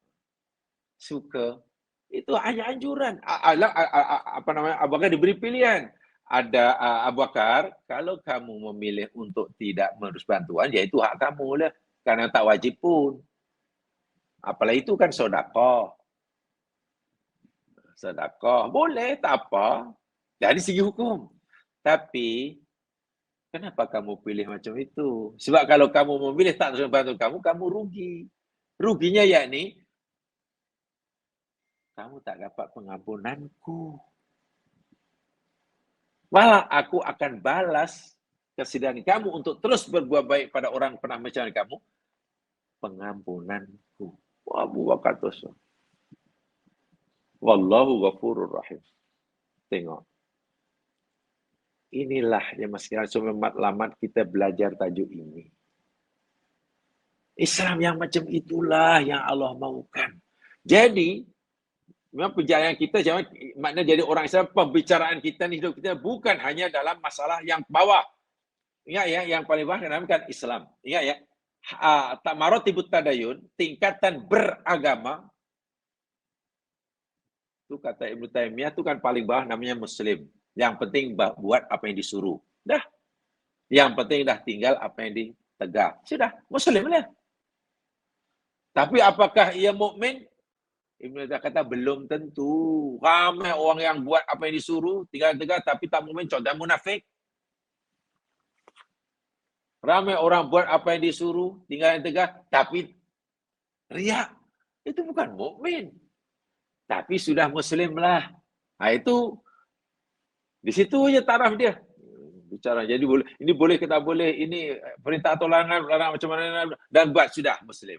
suka? Itu hanya anjuran. Abu Bakar diberi pilihan. Ada Abu Bakar, kalau kamu memilih untuk tidak menerus bantuan, ya itu hak kamu lah. Karena tak wajib pun. Apalagi itu kan sedekah. Sedekah boleh, tak apa. Dari segi hukum. Tapi kenapa kamu pilih macam itu? Sebab kalau kamu memilih tak terus bantu kamu rugi. Ruginya yakni kamu tak dapat pengampunanku. Malah aku akan balas kesedihan kamu untuk terus berbuat baik pada orang pernah mencaci kamu. Pengampunanku. Abu Bakar terus. Wallahu ghafurur rahim. Tengok. Inilah yang masih lamat kita belajar tajuk ini. Islam yang macam itulah yang Allah mahukan. Jadi, memang perjalanan kita, maknanya jadi orang Islam, pembicaraan kita ni hidup kita bukan hanya dalam masalah yang bawah. Ingat ya, yang paling bawah kan Islam. Ingat ya, maratibut tadayun, tingkatan beragama, itu kata Ibnu Taimiyah itu kan paling bawah namanya Muslim. Yang penting buat apa yang disuruh. Dah. Yang penting dah tinggal apa yang ditegak. Sudah, Muslim lah. Tapi apakah ia mukmin? Ibnu Taimiyah kata belum tentu. Ramai orang yang buat apa yang disuruh, tinggal tegak tapi tak mukmin, contoh munafik. Ramai orang buat apa yang disuruh, tinggal tegak tapi riak. Itu bukan mukmin. Tapi sudah Muslim lah. Itu di situ aja taraf dia. Bicara. Jadi boleh, ini boleh ke tak boleh, ini perintah atau larangan macam mana, dan buat sudah Muslim.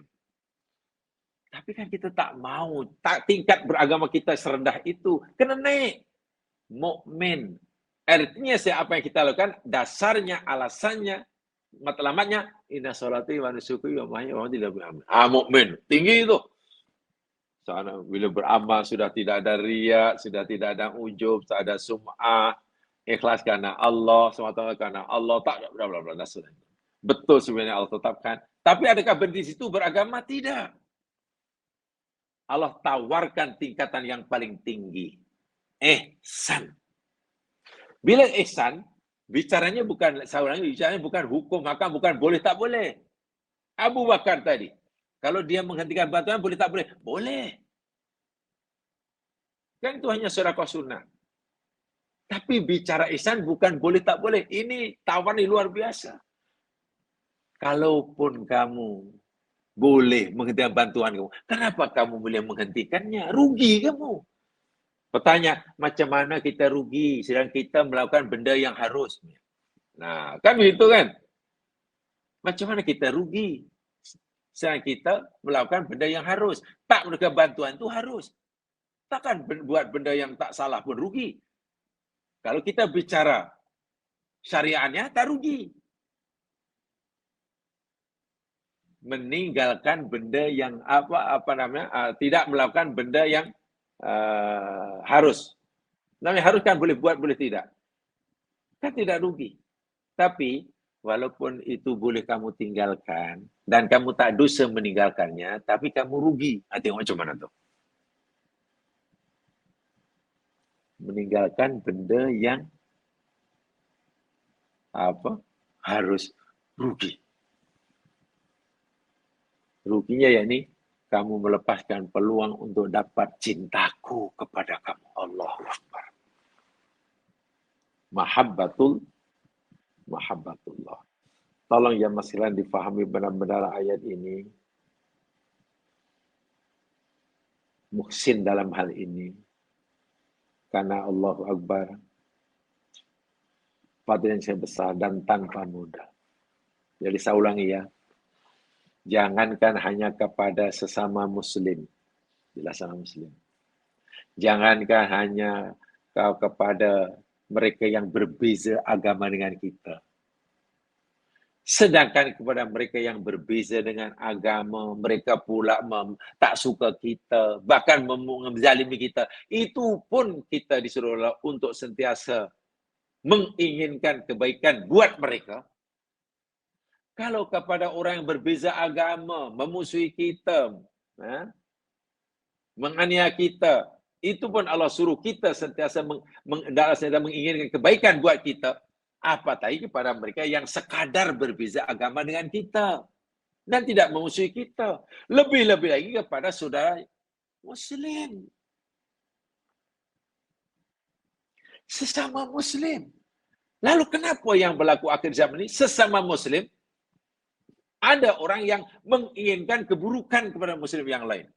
Tapi kan kita tak mau, tingkat beragama kita serendah itu, kena naik. Mukmin. Artinya apa yang kita lakukan, dasarnya, alasannya, matlamatnya, inna sholati wa nusuki wa mahyaya wa mamati. Mukmin. Tinggi itu. Soalnya bila beramal sudah tidak ada riya, sudah tidak ada ujub, tak ada sum'ah, ikhlas karena Allah, semata karena Allah, tak ada bla bla bla. Betul sebenarnya Allah tetapkan. Tapi adakah berhenti situ beragama? Tidak. Allah tawarkan tingkatan yang paling tinggi. Ihsan. Bila ihsan, bicaranya bukan hukum, maka bukan boleh tak boleh. Abu Bakar tadi, kalau dia menghentikan bantuan boleh tak boleh? Boleh. Kan itu hanya sedekah sunnah. Tapi bicara ihsan bukan boleh tak boleh. Ini tawaran luar biasa. Kalaupun kamu boleh menghentikan bantuan kamu, kenapa kamu boleh menghentikannya? Rugi kamu. Bertanya, macam mana kita rugi sedang kita melakukan benda yang harus? Nah, kan begitu kan? Macam mana kita rugi sedang kita melakukan benda yang harus? Tak memberikan bantuan itu harus. Takkan buat benda yang tak salah pun rugi. Kalau kita bicara syariatnya, tak rugi. Meninggalkan benda yang tidak melakukan benda yang harus. Namanya harus kan boleh buat, boleh tidak. Kan tidak rugi. Tapi walaupun itu boleh kamu tinggalkan dan kamu tak dosa meninggalkannya, tapi kamu rugi. Tengok macam mana tu. Meninggalkan benda yang harus rugi. Ruginya yakni kamu melepaskan peluang untuk dapat cintaku kepada kamu. Allahu Akbar. Mahabbatullah. Tolong ya masih difahami benar-benar ayat ini. Muhsin dalam hal ini. Karena Allahu Akbar. Fadilah yang besar dan tanpa mudah. Jadi saya ulangi ya. Jangankan hanya kepada sesama muslim. Bila sama muslim. Jangankan hanya kepada mereka yang berbeza agama dengan kita. Sedangkan kepada mereka yang berbeza dengan agama, mereka pula tak suka kita, bahkan menzalimi kita. Itu pun kita disuruh untuk sentiasa menginginkan kebaikan buat mereka. Kalau kepada orang yang berbeza agama, memusuhi kita, menganiaya kita, itu pun Allah suruh kita sentiasa menginginkan kebaikan buat kita. Apatah kepada mereka yang sekadar berbeza agama dengan kita dan tidak memusuhi kita. Lebih-lebih lagi kepada saudara Muslim. Sesama Muslim. Lalu kenapa yang berlaku akhir zaman ini sesama Muslim? Ada orang yang menginginkan keburukan kepada Muslim yang lain.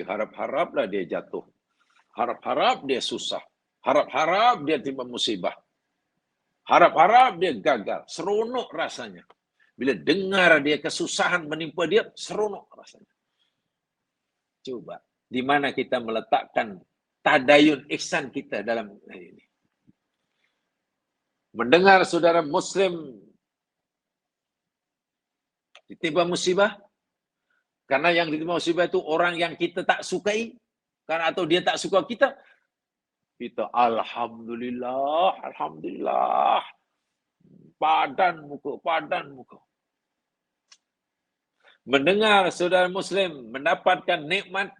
Harap-haraplah dia jatuh. Harap-harap dia susah. Harap-harap dia timpa musibah. Harap-harap dia gagal. Seronok rasanya. Bila dengar dia kesusahan menimpa dia, seronok rasanya. Coba, di mana kita meletakkan tadayun ihsan kita dalam ini. Mendengar saudara Muslim ditimpa musibah, karena yang ditimpa musibah itu orang yang kita tak sukai, karena atau dia tak suka kita, kita alhamdulillah, alhamdulillah, padan muka. Mendengar saudara Muslim mendapatkan nikmat,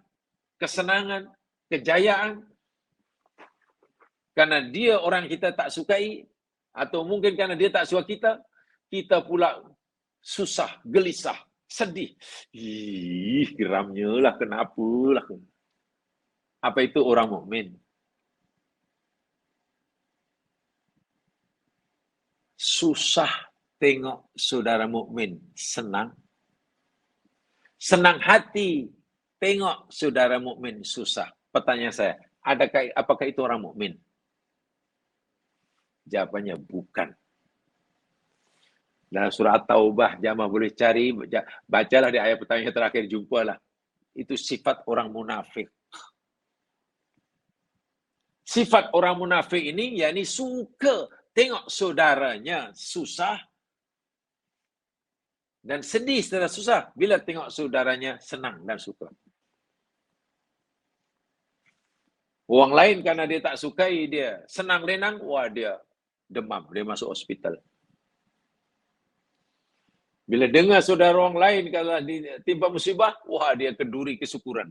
kesenangan, kejayaan, karena dia orang kita tak sukai, atau mungkin karena dia tak suka kita, kita pula susah, gelisah, sedih. Geramnya lah, kenapa lah. Apa itu orang mukmin? Susah tengok saudara mukmin senang. Senang hati tengok saudara mukmin susah. Pertanyaan saya, apakah itu orang mukmin? Jawabannya bukan. Dalam surah At-Taubah, jamaah boleh cari, bacalah di ayat pertama yang terakhir, jumpalah. Itu sifat orang munafik. Sifat orang munafik ini, yakni suka tengok saudaranya susah dan sedih setelah susah bila tengok saudaranya senang dan suka. Orang lain karena dia tak sukai, dia senang renang, wah dia demam, dia masuk hospital. Bila dengar saudara orang lain kalau ditimpa musibah, wah dia kenduri kesyukuran.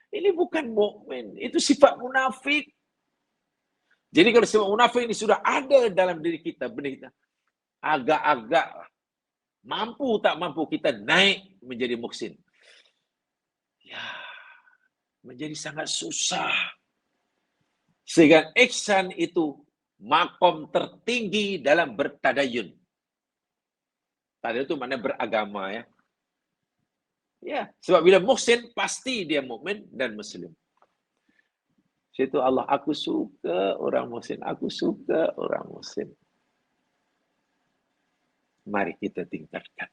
Ini bukan mukmin, itu sifat munafik. Jadi kalau sifat munafik ini sudah ada dalam diri kita, benar kita, agak-agak mampu tak mampu kita naik menjadi muhsin. Ya, menjadi sangat susah. Sehingga ihsan itu makom tertinggi dalam bertadayun. Tadayun itu maknanya beragama ya. Ya, sebab bila muhsin pasti dia mukmin dan muslim. Situ Allah, aku suka orang muhsin, aku suka orang muhsin. Mari kita tingkatkan.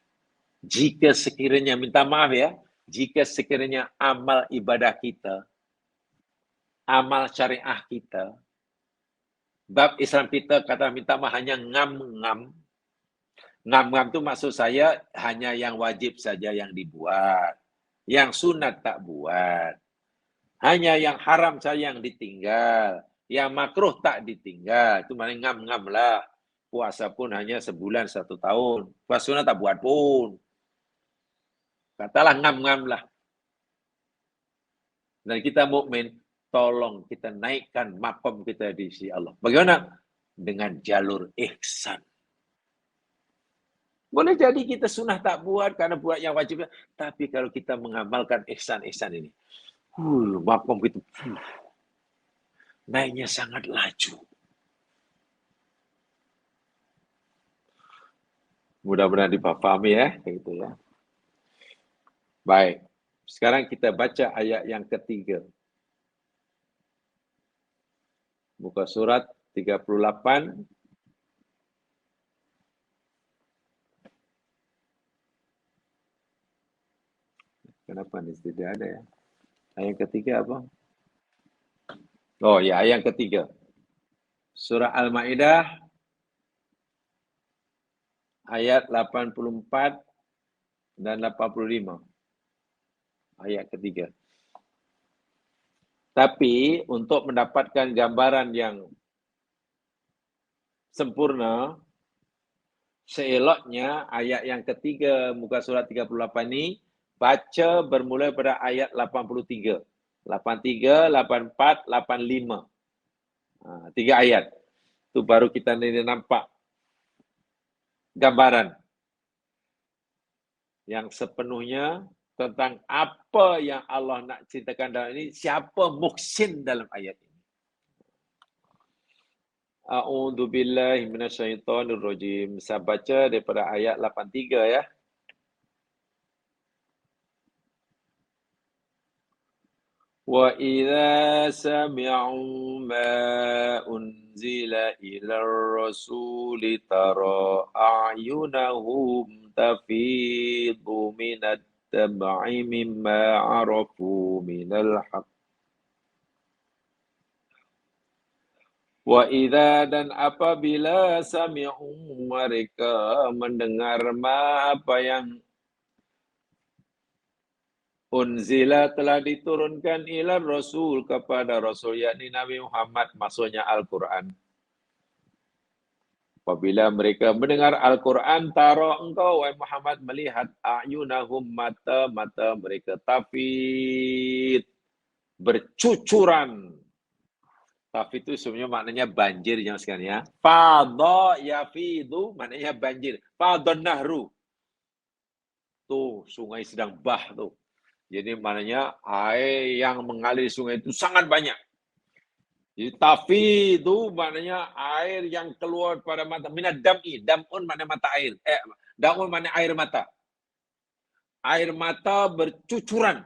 Jika sekiranya, minta maaf ya, jika sekiranya amal ibadah kita, amal syariah kita, bab Islam kita kata minta maaf hanya ngam-ngam. Ngam-ngam itu maksud saya hanya yang wajib saja yang dibuat. Yang sunat tak buat. Hanya yang haram saja yang ditinggal. Yang makruh tak ditinggal. Itu maknanya ngam-ngam lah. Puasa pun hanya sebulan 1 tahun. Puasa sunat tak buat pun. Katalah ngam-ngam lah. Dan kita mukmin, tolong kita naikkan makom kita di sisi Allah. Bagaimana? Dengan jalur ihsan. Boleh jadi kita sunnah tak buat karena buat yang wajib. Tapi kalau kita mengamalkan ihsan-ihsan ini, makom kita naiknya sangat laju. Mudah-mudahan dipahami ya, gitu ya. Baik, sekarang kita baca ayat yang ketiga. Buka surat 38. Kenapa ini tidak ada ya? Ayat ketiga apa? Oh ya, ayat ketiga. Surah Al-Maidah ayat 84 dan 85. Ayat ketiga. Tapi untuk mendapatkan gambaran yang sempurna, seeloknya ayat yang ketiga muka surat 38 ini baca bermula pada ayat 83. 83, 84, 85. 3 ayat. Itu baru kita nampak gambaran yang sepenuhnya tentang apa yang Allah nak ceritakan dalam ini, siapa muhsin dalam ayat ini. A'udzu billahi minasyaitonir rajim. Saya baca daripada ayat 83 ya. Wa idza sami'u ma unzila ila rasuli tara a'yunahum tafidu minad dam'i mimma 'arafu minal haqq. Wa idza dan apabila sami'u mereka mendengar apa yang unzila telah diturunkan ila Rasul kepada Rasul, yakni Nabi Muhammad, maksudnya Al-Quran. Apabila mereka mendengar Al-Quran, tara engkau, wahai Muhammad, melihat a'yunahum mata-mata mereka tafid, bercucuran. Tafid itu sebenarnya maknanya banjir yang sekarang ya. Fadha yafidu maknanya banjir. Fadhan nahru. Tuh sungai sedang bah tuh. Jadi maknanya air yang mengalir sungai itu sangat banyak. Jadi tafidu maknanya air yang keluar pada mata. Minad dam'i. Dam'un maknanya mata air. Dam'un maknanya air mata. Air mata bercucuran.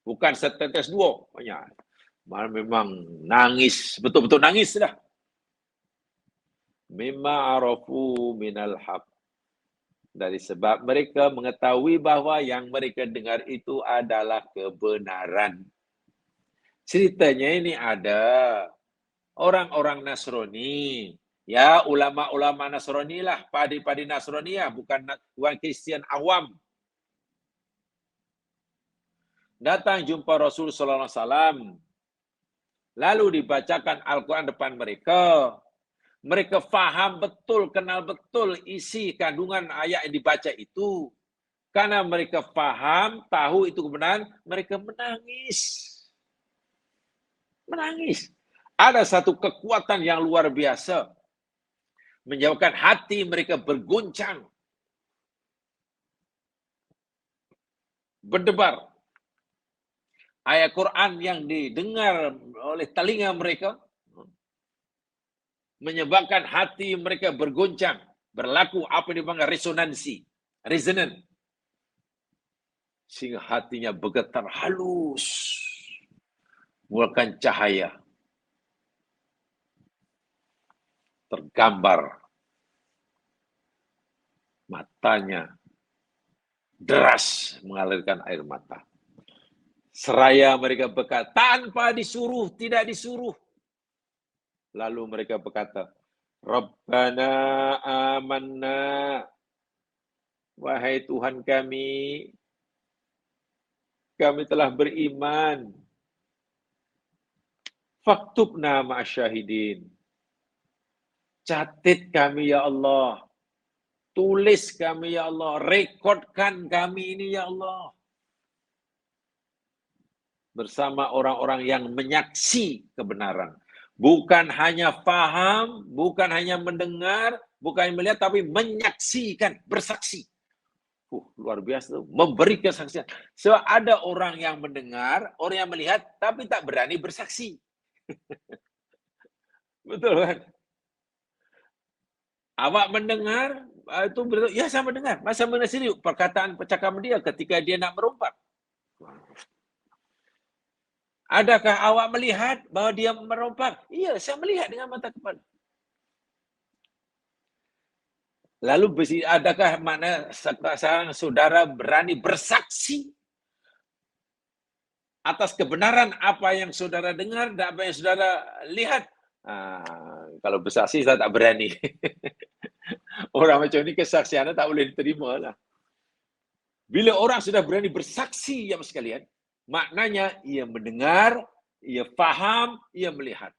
Bukan setetes dua. Banyak. Memang nangis. Betul-betul nangis dah. mimma arafu minal haq. Dari sebab mereka mengetahui bahawa yang mereka dengar itu adalah kebenaran. Ceritanya ini ada orang-orang Nasrani. Ya, ulama-ulama Nasrani lah, padi-padi Nasrani ya, bukan Kristian awam. Datang jumpa Rasul sallallahu alaihi wasallam. Lalu dibacakan Al-Quran depan mereka. Mereka faham betul, kenal betul isi kandungan ayat yang dibaca itu. Karena mereka faham, tahu itu kebenaran, mereka menangis. Menangis. Ada satu kekuatan yang luar biasa. Menyebabkan hati mereka berguncang. Berdebar. Ayat Quran yang didengar oleh telinga mereka menyebabkan hati mereka berguncang, berlaku apa yang dipanggil resonansi, resonan, sehingga hatinya bergetar halus, mengeluarkan cahaya, tergambar matanya deras mengalirkan air mata. Seraya mereka berkata, tanpa disuruh, tidak disuruh. Lalu mereka berkata, Rabbana amanna, wahai Tuhan kami telah beriman. Faktubna ma'asyahidin. Catat kami ya Allah. Tulis kami ya Allah. Rekodkan kami ini ya Allah. Bersama orang-orang yang menyaksi kebenaran. Bukan hanya faham, bukan hanya mendengar, bukan hanya melihat, tapi menyaksikan, bersaksi. Luar biasa. Memberi kesaksian. Sebab ada orang yang mendengar, orang yang melihat, tapi tak berani bersaksi. Betul kan? Awak mendengar, itu betul. Ya, saya mendengar. Masa mendengar sendiri perkataan percakapan dia ketika dia nak merompak. Adakah awak melihat bahawa dia merompak? Iya, saya melihat dengan mata kepala. Lalu adakah mana seorang saudara berani bersaksi atas kebenaran apa yang saudara dengar dan apa yang saudara lihat? Kalau bersaksi saya tak berani. Orang macam ni kesaksiannya tak boleh diterima lah. Bila orang sudah berani bersaksi, ya sekalian, maknanya ia mendengar, ia faham, ia melihat.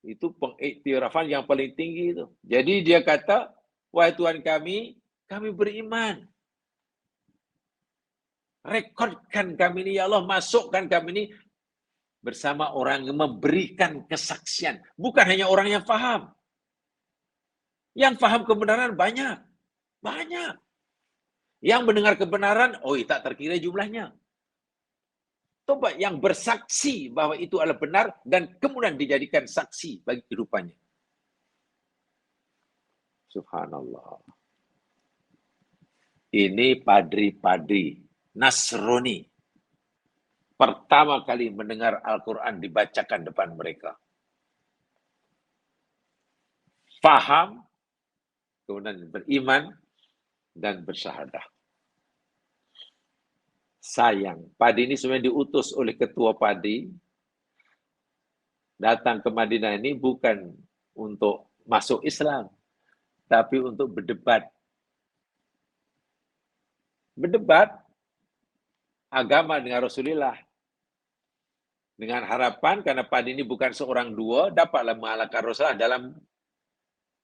Itu pengiktirafan yang paling tinggi itu. Jadi dia kata, wahai Tuhan kami beriman. Rekodkan kami ini, ya Allah, masukkan kami ini bersama orang yang memberikan kesaksian. Bukan hanya orang yang faham. Yang faham kebenaran banyak. Banyak. Yang mendengar kebenaran, tak terkira jumlahnya. Tobat yang bersaksi bahwa itu adalah benar dan kemudian dijadikan saksi bagi kehidupannya. Subhanallah. Ini padri-padri Nasrani. Pertama kali mendengar Al-Quran dibacakan depan mereka. Faham, kemudian beriman, dan bersyahadah. Sayang, padi ini sebenarnya diutus oleh ketua padi datang ke Madinah ini bukan untuk masuk Islam, tapi untuk berdebat. Berdebat agama dengan Rasulullah. Dengan harapan karena padi ini bukan seorang dua, dapatlah mengalahkan Rasulullah dalam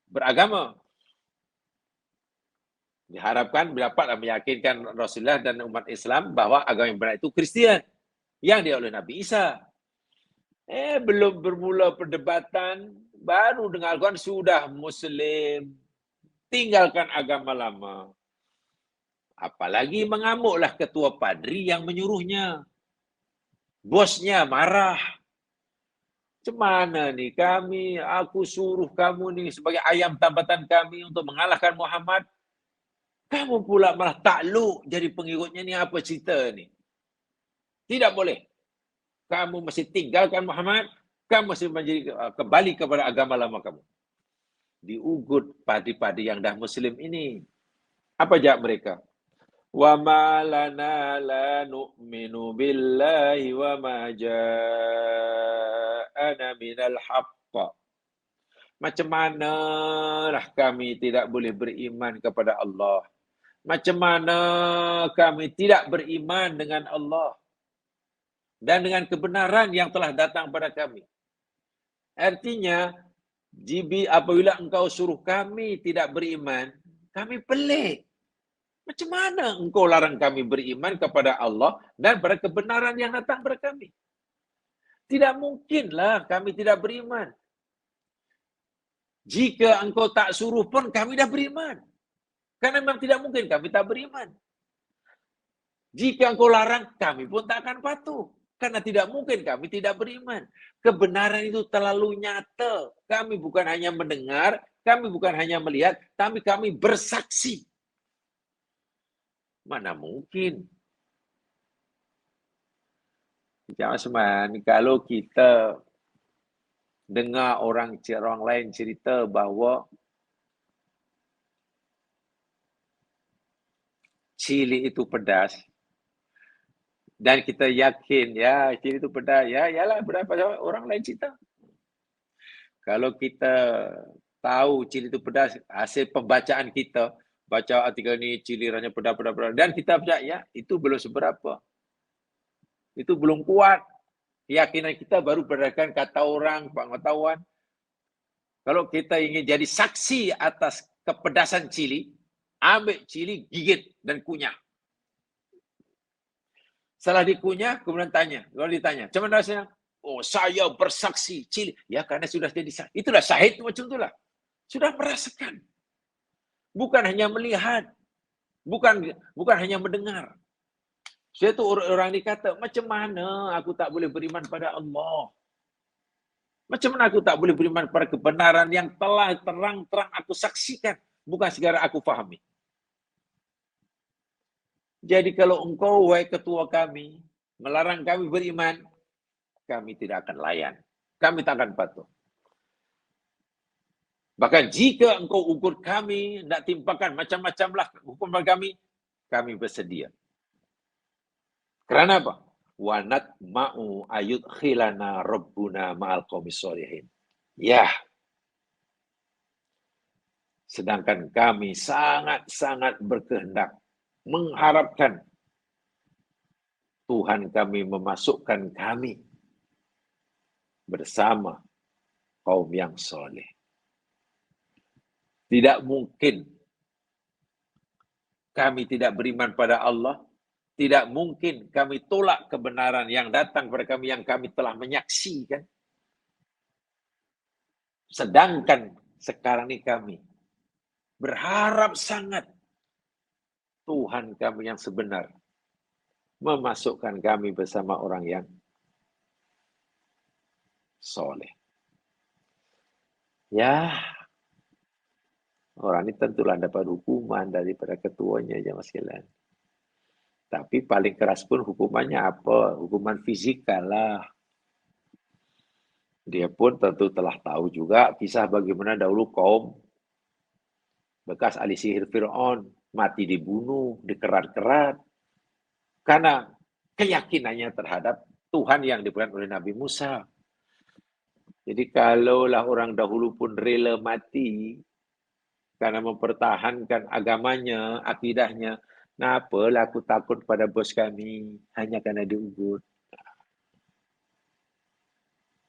beragama. Diharapkan dapatlah meyakinkan Rasulullah dan umat Islam bahawa agama yang benar itu Kristian yang dia oleh Nabi Isa. Belum bermula perdebatan, baru dengar Al-Quran sudah Muslim, tinggalkan agama lama. Apalagi mengamuklah ketua padri yang menyuruhnya. Bosnya marah. Macam mana ni aku suruh kamu ni sebagai ayam tambatan kami untuk mengalahkan Muhammad. Kamu pula malah takluk jadi pengikutnya, ni apa cerita ni? Tidak boleh. Kamu masih tinggalkan Muhammad, Kamu masih kembali kepada agama lama kamu. Diugut padi-padi yang dah Muslim ini. Apa jawab mereka? Wa ma lana la nu'minu billahi wa ma ja'ana minal haqq. Macam manalah kami tidak boleh beriman kepada Allah? Macam mana kami tidak beriman dengan Allah dan dengan kebenaran yang telah datang pada kami? Artinya, apabila engkau suruh kami tidak beriman, kami pelik. Macam mana engkau larang kami beriman kepada Allah dan pada kebenaran yang datang pada kami? Tidak mungkinlah kami tidak beriman. Jika engkau tak suruh pun kami dah beriman. Karena memang tidak mungkin kami tak beriman. Jika engkau larang, kami pun tak akan patuh. Karena tidak mungkin kami tidak beriman. Kebenaran itu terlalu nyata. Kami bukan hanya mendengar, kami bukan hanya melihat, tapi kami bersaksi. Mana mungkin? Jangan kalau kita dengar orang lain cerita bahawa cili itu pedas, dan kita yakin, ya cili itu pedas, ya yalah berapa orang lain cerita. Kalau kita tahu cili itu pedas, hasil pembacaan kita, baca artikel ni cili rasanya pedas, dan kita percaya, ya itu belum seberapa. Itu belum kuat. Keyakinan kita baru berdasarkan kata orang, pengetahuan. Kalau kita ingin jadi saksi atas kepedasan cili, ambil cili, gigit dan kunyah. Setelah dikunyah, kemudian tanya. Kalau ditanya, macam mana rasanya? Oh, saya bersaksi cili. Ya, karena sudah jadi saksi. Itulah syahid macam itulah. Sudah merasakan. Bukan hanya melihat. Bukan hanya mendengar. Saya tu orang dikata, macam mana aku tak boleh beriman pada Allah? Macam mana aku tak boleh beriman pada kebenaran yang telah terang-terang aku saksikan? Bukan segera aku fahami. Jadi kalau engkau, wahai ketua kami, melarang kami beriman, kami tidak akan layan. Kami tak akan patuh. Bahkan jika engkau ukur kami, nak timpakan macam-macamlah hukuman kami bersedia. Kerana apa? Wa natma'u ayudkhilana rabbuna ma'al qaumis sholihin. Ya. Sedangkan kami sangat-sangat berkehendak, mengharapkan Tuhan kami memasukkan kami bersama kaum yang soleh. Tidak mungkin kami tidak beriman pada Allah. Tidak mungkin kami tolak kebenaran yang datang kepada kami yang kami telah menyaksikan. Sedangkan sekarang ini kami berharap sangat Tuhan kami yang sebenar memasukkan kami bersama orang yang soleh. Ya, orang ini tentulah dapat hukuman daripada ketuanya, jemaah sekalian. Tapi paling keras pun hukumannya apa? Hukuman fisikal lah. Dia pun tentu telah tahu juga kisah bagaimana dahulu kaum bekas ahli sihir Fir'aun mati dibunuh, dikerat-kerat. Karena keyakinannya terhadap Tuhan yang diberikan oleh Nabi Musa. Jadi kalaulah orang dahulu pun rela mati karena mempertahankan agamanya, akidahnya, kenapa aku takut pada bos kami hanya karena diugut?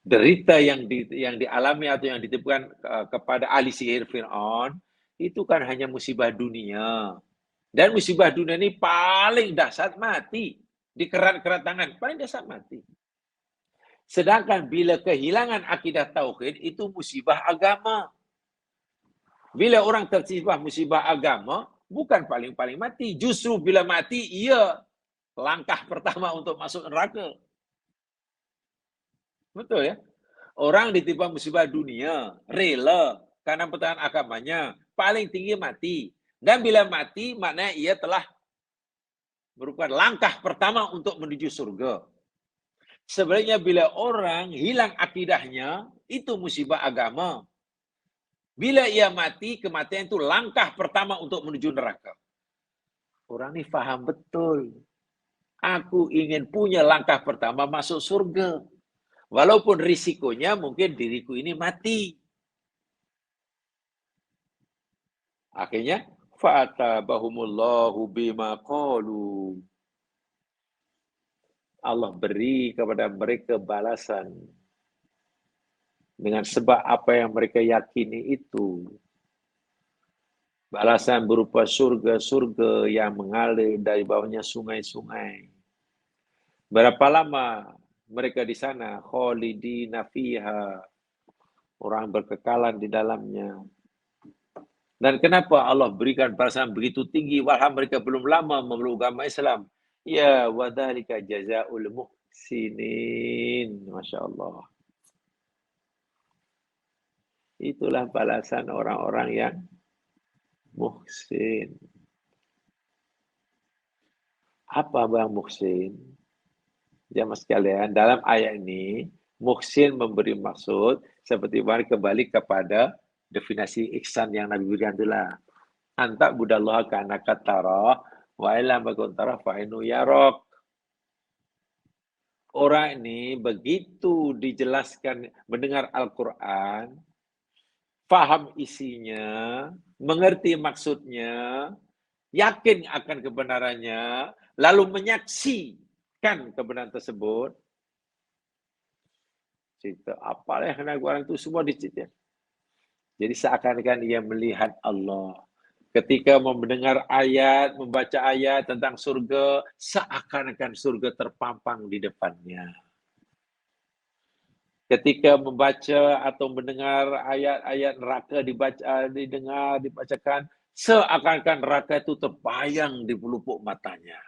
Derita yang dialami atau yang ditipukan kepada ahli sihir Fir'aun itu kan hanya musibah dunia. Dan musibah dunia ini paling dahsyat mati. Dikerat-kerat tangan, paling dahsyat mati. Sedangkan bila kehilangan akidah tauhid itu musibah agama. Bila orang tertimpa musibah agama, bukan paling-paling mati. Justru bila mati, ia langkah pertama untuk masuk neraka. Betul ya? Orang ditimpa musibah dunia, rela karena pertahanan agamanya, paling tinggi mati. Dan bila mati, maknanya ia telah merupakan langkah pertama untuk menuju surga. Sebenarnya bila orang hilang akidahnya, itu musibah agama. Bila ia mati, kematian itu langkah pertama untuk menuju neraka. Orang ini faham betul. Aku ingin punya langkah pertama masuk surga. Walaupun risikonya mungkin diriku ini mati. Akhirnya, fa'atabahumullahu bima qalu. Allah beri kepada mereka balasan dengan sebab apa yang mereka yakini itu. Balasan berupa surga-surga yang mengalir dari bawahnya sungai-sungai. Berapa lama mereka di sana? Khalidina fiha. Orang berkekalan di dalamnya. Dan kenapa Allah berikan balasan begitu tinggi walhal mereka belum lama memeluk agama Islam? Ya, wadzalika jazaa'ul muhsinin. Masya Allah. Itulah balasan orang-orang yang muhsin. Apa bang muhsin? Jamaah sekalian, dalam ayat ini, muhsin memberi maksud seperti mari kembali kepada definisi ihsan yang Nabi berikan itulah. Anta budallah ka'annaka tarah wa illam takun tarah fa innahu yarak. Orang ini begitu dijelaskan mendengar Al-Quran, faham isinya, mengerti maksudnya, yakin akan kebenarannya, lalu menyaksikan kebenaran tersebut. Cerita apa yang kena orang itu semua dicerita. Jadi seakan-akan ia melihat Allah. Ketika mendengar ayat, membaca ayat tentang surga, seakan-akan surga terpampang di depannya. Ketika membaca atau mendengar ayat-ayat neraka dibacakan, seakan-akan neraka itu terbayang di pelupuk matanya.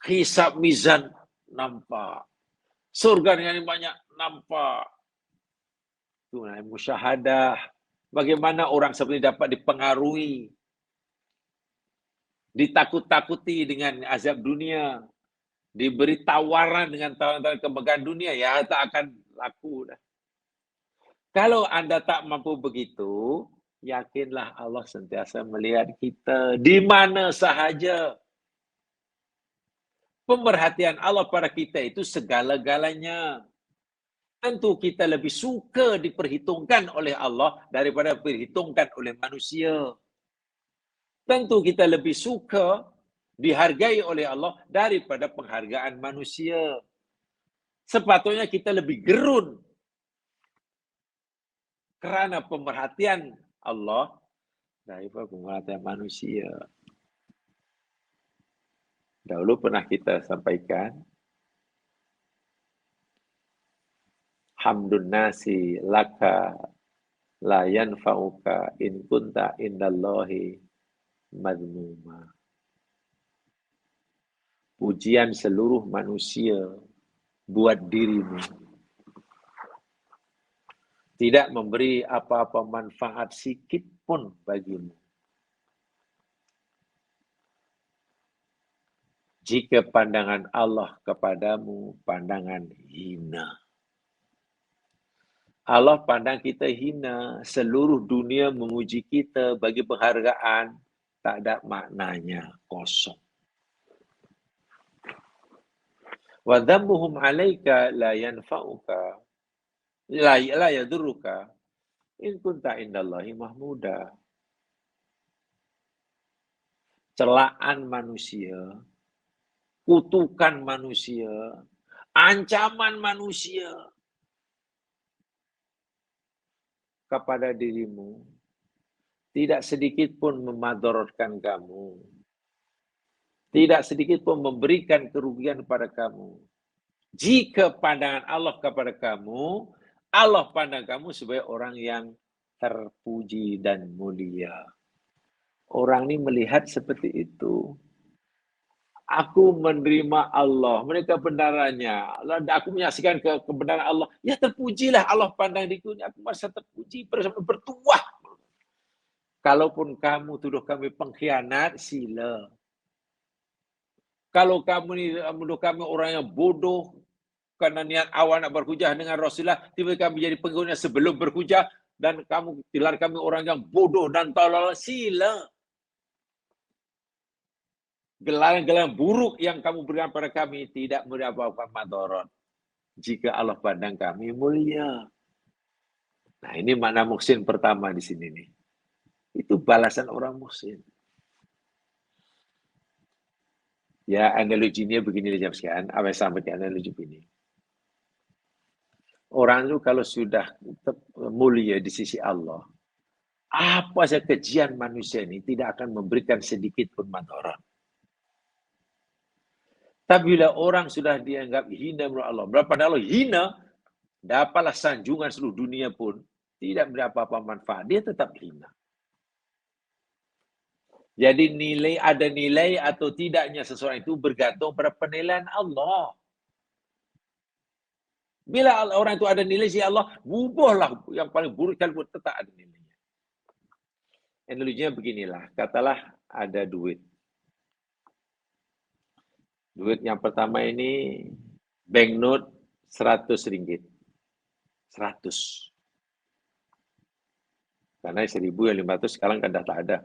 Hisab mizan nampak. Surga dengan banyak nampak. Itu musyahadah. Bagaimana orang seperti dapat dipengaruhi, ditakut-takuti dengan azab dunia, diberi tawaran dengan tawaran kemegahan dunia, ya tak akan laku dah. Kalau Anda tak mampu begitu, yakinlah Allah sentiasa melihat kita di mana sahaja. Pemerhatian Allah pada kita itu segala-galanya. Tentu kita lebih suka diperhitungkan oleh Allah daripada diperhitungkan oleh manusia. Tentu kita lebih suka dihargai oleh Allah daripada penghargaan manusia. Sepatutnya kita lebih gerun kerana pemerhatian Allah daripada pemerhatian manusia. Dahulu pernah kita sampaikan, hamdun nasi laka la yanfa'uka in kunta indallahi madmuma. Pujian seluruh manusia buat dirimu tidak memberi apa-apa manfaat sikit pun bagimu. Jika pandangan Allah kepadamu pandangan hina. Allah pandang kita hina, seluruh dunia memuji kita bagi penghargaan, tak ada maknanya, kosong. Wa dhammuhum 'alaika la yanfa'uka la yadurruka in kunta indallahi mahmuda. Celaan manusia, kutukan manusia, ancaman manusia kepada dirimu tidak sedikit pun memadaratkan kamu. Tidak sedikit pun memberikan kerugian kepada kamu. Jika pandangan Allah kepada kamu, Allah pandang kamu sebagai orang yang terpuji dan mulia. Orang ini melihat seperti itu. Aku menerima Allah, mereka benarannya. Aku menyaksikan kebenaran Allah. Ya terpujilah Allah pandang diriku. Aku merasa terpuji, bertuah. Kalaupun kamu tuduh kami pengkhianat, sila. Kalau kamu ni menuduh kami orang yang bodoh karena niat awal nak berhujah dengan Rasulullah, tiba-tiba kami jadi pengguna sebelum berhujah dan kamu gelar kami orang yang bodoh dan tolol, sila. Gelaran-gelaran buruk yang kamu berikan pada kami tidak mendapat madarat jika Allah pandang kami mulia. Nah, ini makna muhsin pertama di sini nih. Itu balasan orang muhsin. Ya, analoginya begini jam sekian. Apa yang sampai di analogi ini? Orang itu kalau sudah mulia di sisi Allah, apa saja kejian manusia ini tidak akan memberikan sedikit pun madarat. Tapi bila orang sudah dianggap hina oleh Allah, padahal Allah hina, dapatlah sanjungan seluruh dunia pun tidak berapa-apa manfaat, dia tetap hina. Jadi ada nilai atau tidaknya seseorang itu bergantung pada penilaian Allah. Bila orang itu ada nilai si Allah, bubuhlah yang paling buruk pun tetap ada nilainya. Analoginya beginilah, katalah ada duit. Duit yang pertama ini banknote 100 ringgit. 100. Karena 1.000 yang 500 sekarang kan dah tak ada.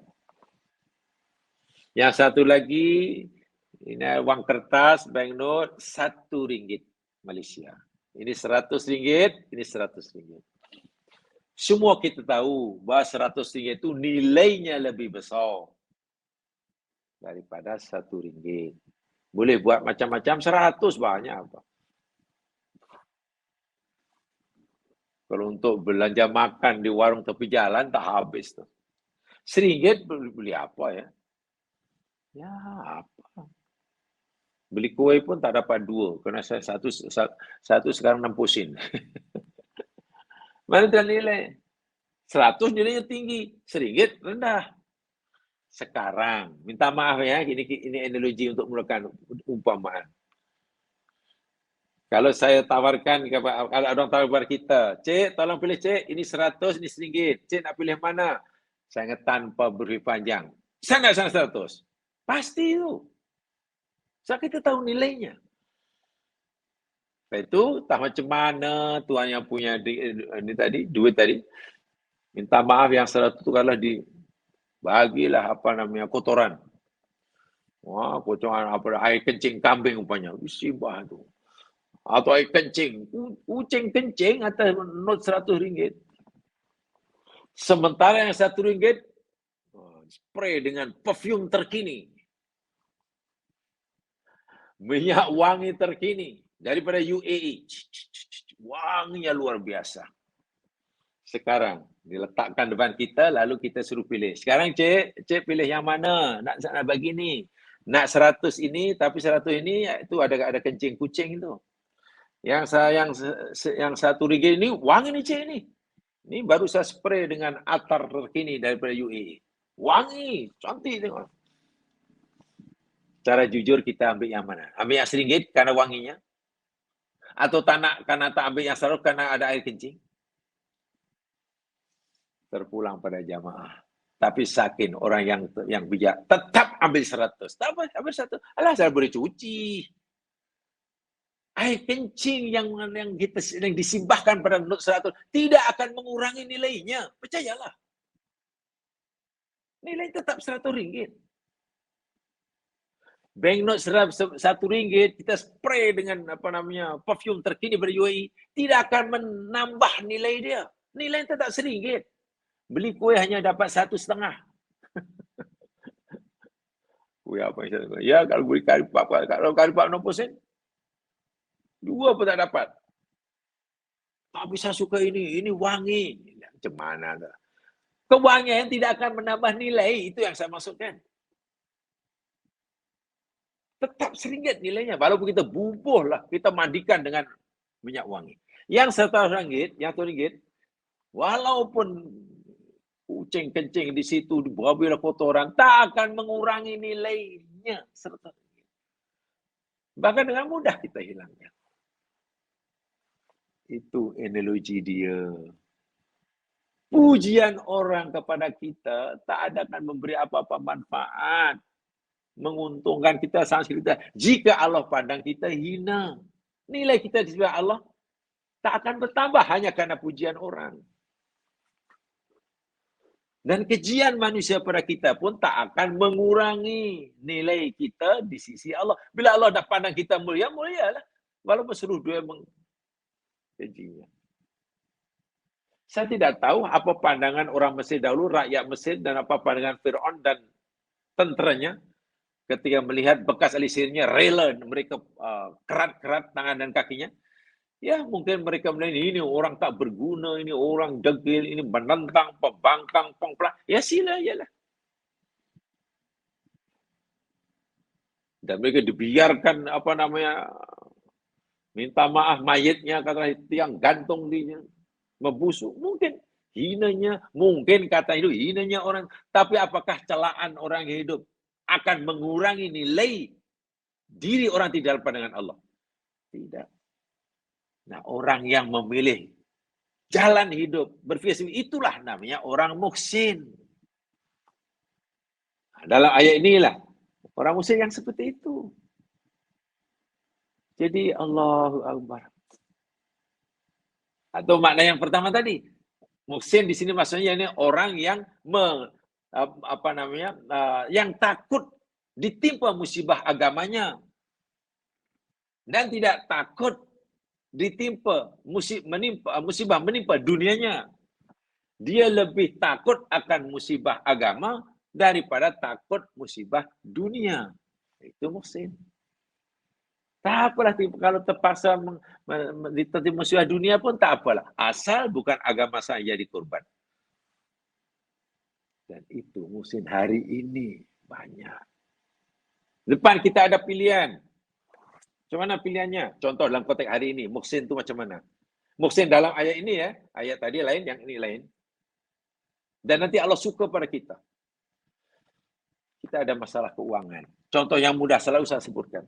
Yang satu lagi, ini uang kertas, banknote, 1 ringgit Malaysia. Ini 100 ringgit, ini 100 ringgit. Semua kita tahu bahawa 100 ringgit itu nilainya lebih besar daripada 1 ringgit. Boleh buat macam-macam, 100 banyak apa. Kalau untuk belanja makan di warung tepi jalan, tak habis tuh. RM1 beli apa ya? Ya, apa? Beli kue pun tak dapat 2, kerana saya satu sekarang 60 sen. Mana tu nilai? 100 nilainya tinggi, RM1 rendah. Sekarang, minta maaf ya, ini analogi untuk melakukan umpamaan. Kalau saya tawarkan, kalau ada orang tawar kita, Cik, tolong pilih Cik, ini 100, ini RM1. Cik nak pilih mana? Saya tanpa berfikir panjang. Saya nak 100. Pasti itu. So kita tahu nilainya. Lepas itu, tak macam mana tuan yang punya ini tadi, duit tadi, minta maaf yang 100 itu kalau bagilah apa namanya kotoran. Wah, kotoran apa air kencing kambing umpamanya. Sibah tu. Atau air kencing, kucing kencing atas not RM100. Sementara yang RM1 spray dengan perfume terkini. Minyak wangi terkini daripada UAE. Wanginya luar biasa. Sekarang diletakkan depan kita, lalu kita suruh pilih. Sekarang Cik pilih yang mana? Nak bagi ni. Nak 100 ini, tapi 100 ini itu ada kencing kucing itu. Yang RM1 ini wangi ni Cik ni. Ini baru saya spray dengan atar terkini daripada UAE. Wangi, cantik tengok. Cara jujur kita ambil yang mana? Ambil yang RM1 karena wanginya? Atau tak nak karena tak ambil yang 100 karena ada air kencing? Terpulang pada jamaah. Tapi sakin orang yang bijak tetap ambil 100. Tak apa, ambil 100. Alah, saya boleh cuci. Air kencing yang disimbahkan pada not 100 tidak akan mengurangi nilainya. Percayalah. Nilai tetap RM100. Banknote RM1, kita spray dengan perfume terkini dari UAE, tidak akan menambah nilai dia. Nilai tetap RM1. Beli kue hanya dapat 1,5. Kue apa yang saya? Ya, kalau beli karipap 60 sen, 2 pun tak dapat. Tapi saya suka ini wangi. Macam mana? Kewangian tidak akan menambah nilai, itu yang saya maksudkan. Tetap RM1 nilainya. Walaupun kita bubuhlah, kita mandikan dengan minyak wangi. Yang RM100, yang RM1, walaupun kucing kencing di situ, dibawa kotoran, tak akan mengurangi nilainya RM100. Bahkan dengan mudah kita hilangkan. Itu analogi dia. Pujian orang kepada kita tak akan memberi apa-apa manfaat. menguntungkan kita, sangat kita. Jika Allah pandang kita hina, nilai kita di sisi Allah tak akan bertambah hanya karena pujian orang. Dan kejian manusia pada kita pun tak akan mengurangi nilai kita di sisi Allah. Bila Allah dah pandang kita mulia, mulialah. Walaupun seluruh dunia kejinya. Saya tidak tahu apa pandangan orang Mesir dahulu, rakyat Mesir, dan apa pandangan Fir'aun dan tenteranya ketika melihat bekas alisirnya rela mereka kerat-kerat tangan dan kakinya. Ya, mungkin mereka melihat ini orang tak berguna, ini orang degil, ini menentang, pembangkang, pengpelak. Ya sila, yalah. Dan mereka dibiarkan minta maaf mayitnya, kata tiang gantung dia membusuk. Mungkin hinanya, mungkin kata itu hinanya orang. Tapi apakah celaan orang yang hidup akan mengurangi nilai diri orang di dalam pandangan Allah? Tidak. Nah, orang yang memilih jalan hidup berfikir itulah namanya orang muhsin. Dalam ayat inilah orang muhsin yang seperti itu. Jadi Allahu Akbar. Atau makna yang pertama tadi, muhsin di sini maksudnya ini orang yang yang takut ditimpa musibah agamanya dan tidak takut ditimpa musibah menimpa dunianya. Dia lebih takut akan musibah agama daripada takut musibah dunia. Itu muhsin. Tak apalah kalau terpaksa diterima musibah dunia pun tak apalah. Asal bukan agama saya jadi korban. Dan itu muhsin hari ini banyak. Depan kita ada pilihan. Macam mana pilihannya? Contoh dalam konteks hari ini, muhsin itu macam mana? Muhsin dalam ayat ini ya, ayat tadi lain, yang ini lain. Dan nanti Allah suka pada kita. Kita ada masalah keuangan. Contoh yang mudah selalu saya sebutkan.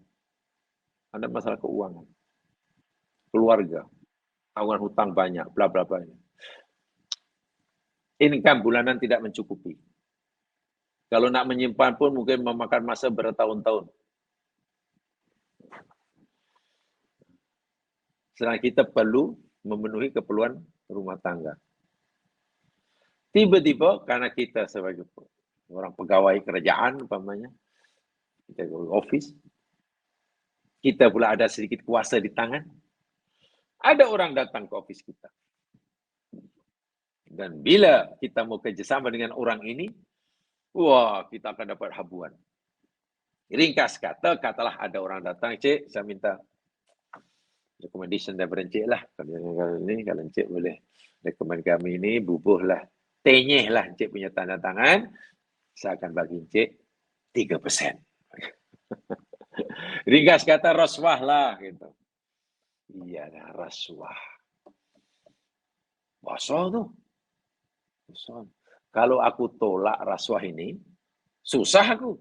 Ada masalah keuangan. Keluarga. Tanggungan hutang banyak, bla bla bla. Income bulanan tidak mencukupi. Kalau nak menyimpan pun mungkin memakan masa bertahun-tahun. Sedangkan kita perlu memenuhi keperluan rumah tangga. Tiba-tiba karena kita sebagai orang pegawai kerajaan umpamanya, kita go office, kita pula ada sedikit kuasa di tangan. Ada orang datang ke office kita. Dan bila kita mau kerjasama dengan orang ini, wah, kita akan dapat habuan. Ringkas kata, katalah ada orang datang, Cik, saya minta recommendation daripada Encik lah. Kalau Encik boleh recommend kami ini, bubuhlah, tenyehlah Encik punya tanda tangan, saya akan bagi Encik 3%. Ringkas kata rasuah lah. Gitu. Iya, rasuah. Bahasa tu. Kalau aku tolak rasuah ini, susah aku.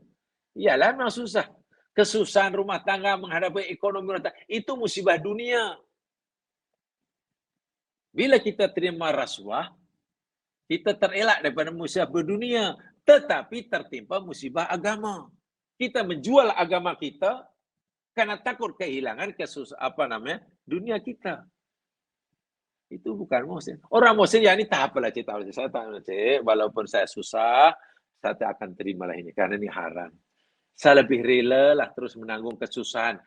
Iyalah memang susah. Kesusahan rumah tangga menghadapi ekonomi rumah tangga, itu musibah dunia. Bila kita terima rasuah, kita terelak daripada musibah dunia, tetapi tertimpa musibah agama. Kita menjual agama kita karena takut kehilangan dunia kita. Itu bukan muhsin. Orang muhsin ya ini tak apalah, Cik. Saya tak apalah, Cik. Walaupun saya susah, saya tak akan terimalah ini karena ini haram. Saya lebih rela lah terus menanggung kesusahan.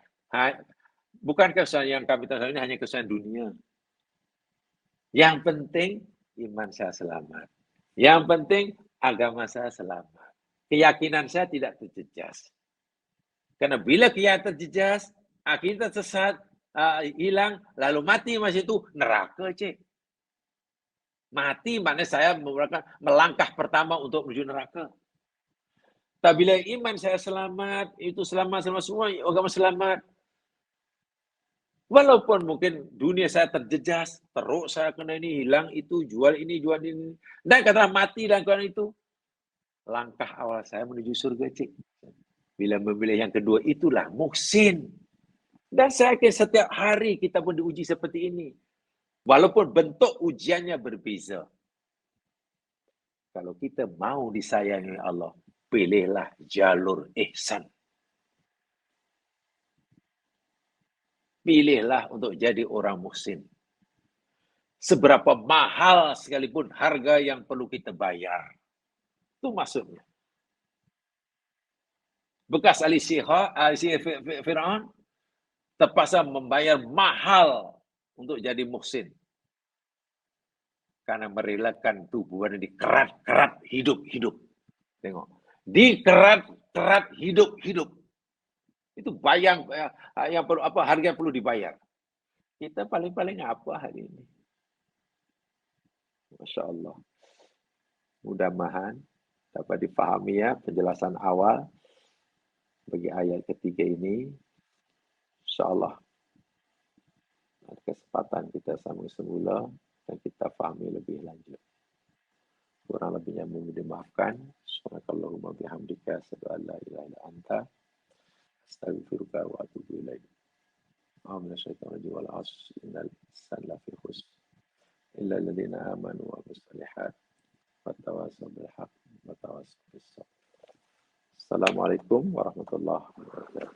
Bukan kesusahan yang kami tanggung ini hanya kesusahan dunia. Yang penting iman saya selamat. Yang penting agama saya selamat. Keyakinan saya tidak terjejas. Karena bila keyakinan terjejas, kita sesat, hilang, lalu mati masih itu neraka, Cik. Mati maknanya saya melangkah pertama untuk menuju neraka. Tapi bila iman saya selamat, itu selamat semua, agama selamat. Walaupun mungkin dunia saya terjejas, teruk saya kena ini, hilang itu, jual ini. Dan kata mati dan kena itu. Langkah awal saya menuju surga, Cik. Bila memilih yang kedua, itulah muhsin. Dan saya yakin setiap hari kita pun diuji seperti ini. Walaupun bentuk ujiannya berbeza. Kalau kita mau disayangi Allah, pilihlah jalur ihsan. Pilihlah untuk jadi orang muhsin. Seberapa mahal sekalipun harga yang perlu kita bayar. Itu maksudnya. Bekas ahli sihir Fir'aun terpaksa membayar mahal untuk jadi muhsin. Karena merelakan tubuhnya dikerat-kerat hidup-hidup. Tengok. Dikerat-kerat hidup-hidup. Itu bayang yang perlu apa harga yang perlu dibayar. Kita paling-paling apa hari ini? Masya Allah. Mudah-mudahan dapat dipahami ya penjelasan awal bagi ayat ketiga ini. Insya Allah ada kesempatan kita sambung semula dan kita fahami lebih lanjut. Kurang lebihnya mohon dimaafkan. Subhanakallahumma bihamdika asyhadu an la ilaha illa anta astaghfiruka wa atubu ilaik. Amin syaitan rajim wal asr innal insana lafi khusr illa alladziina aamanu wa amilus shalihaat wa tawassaw bil haqq wa tawassaw bis sabr. Assalamualaikum warahmatullahi wabarakatuh.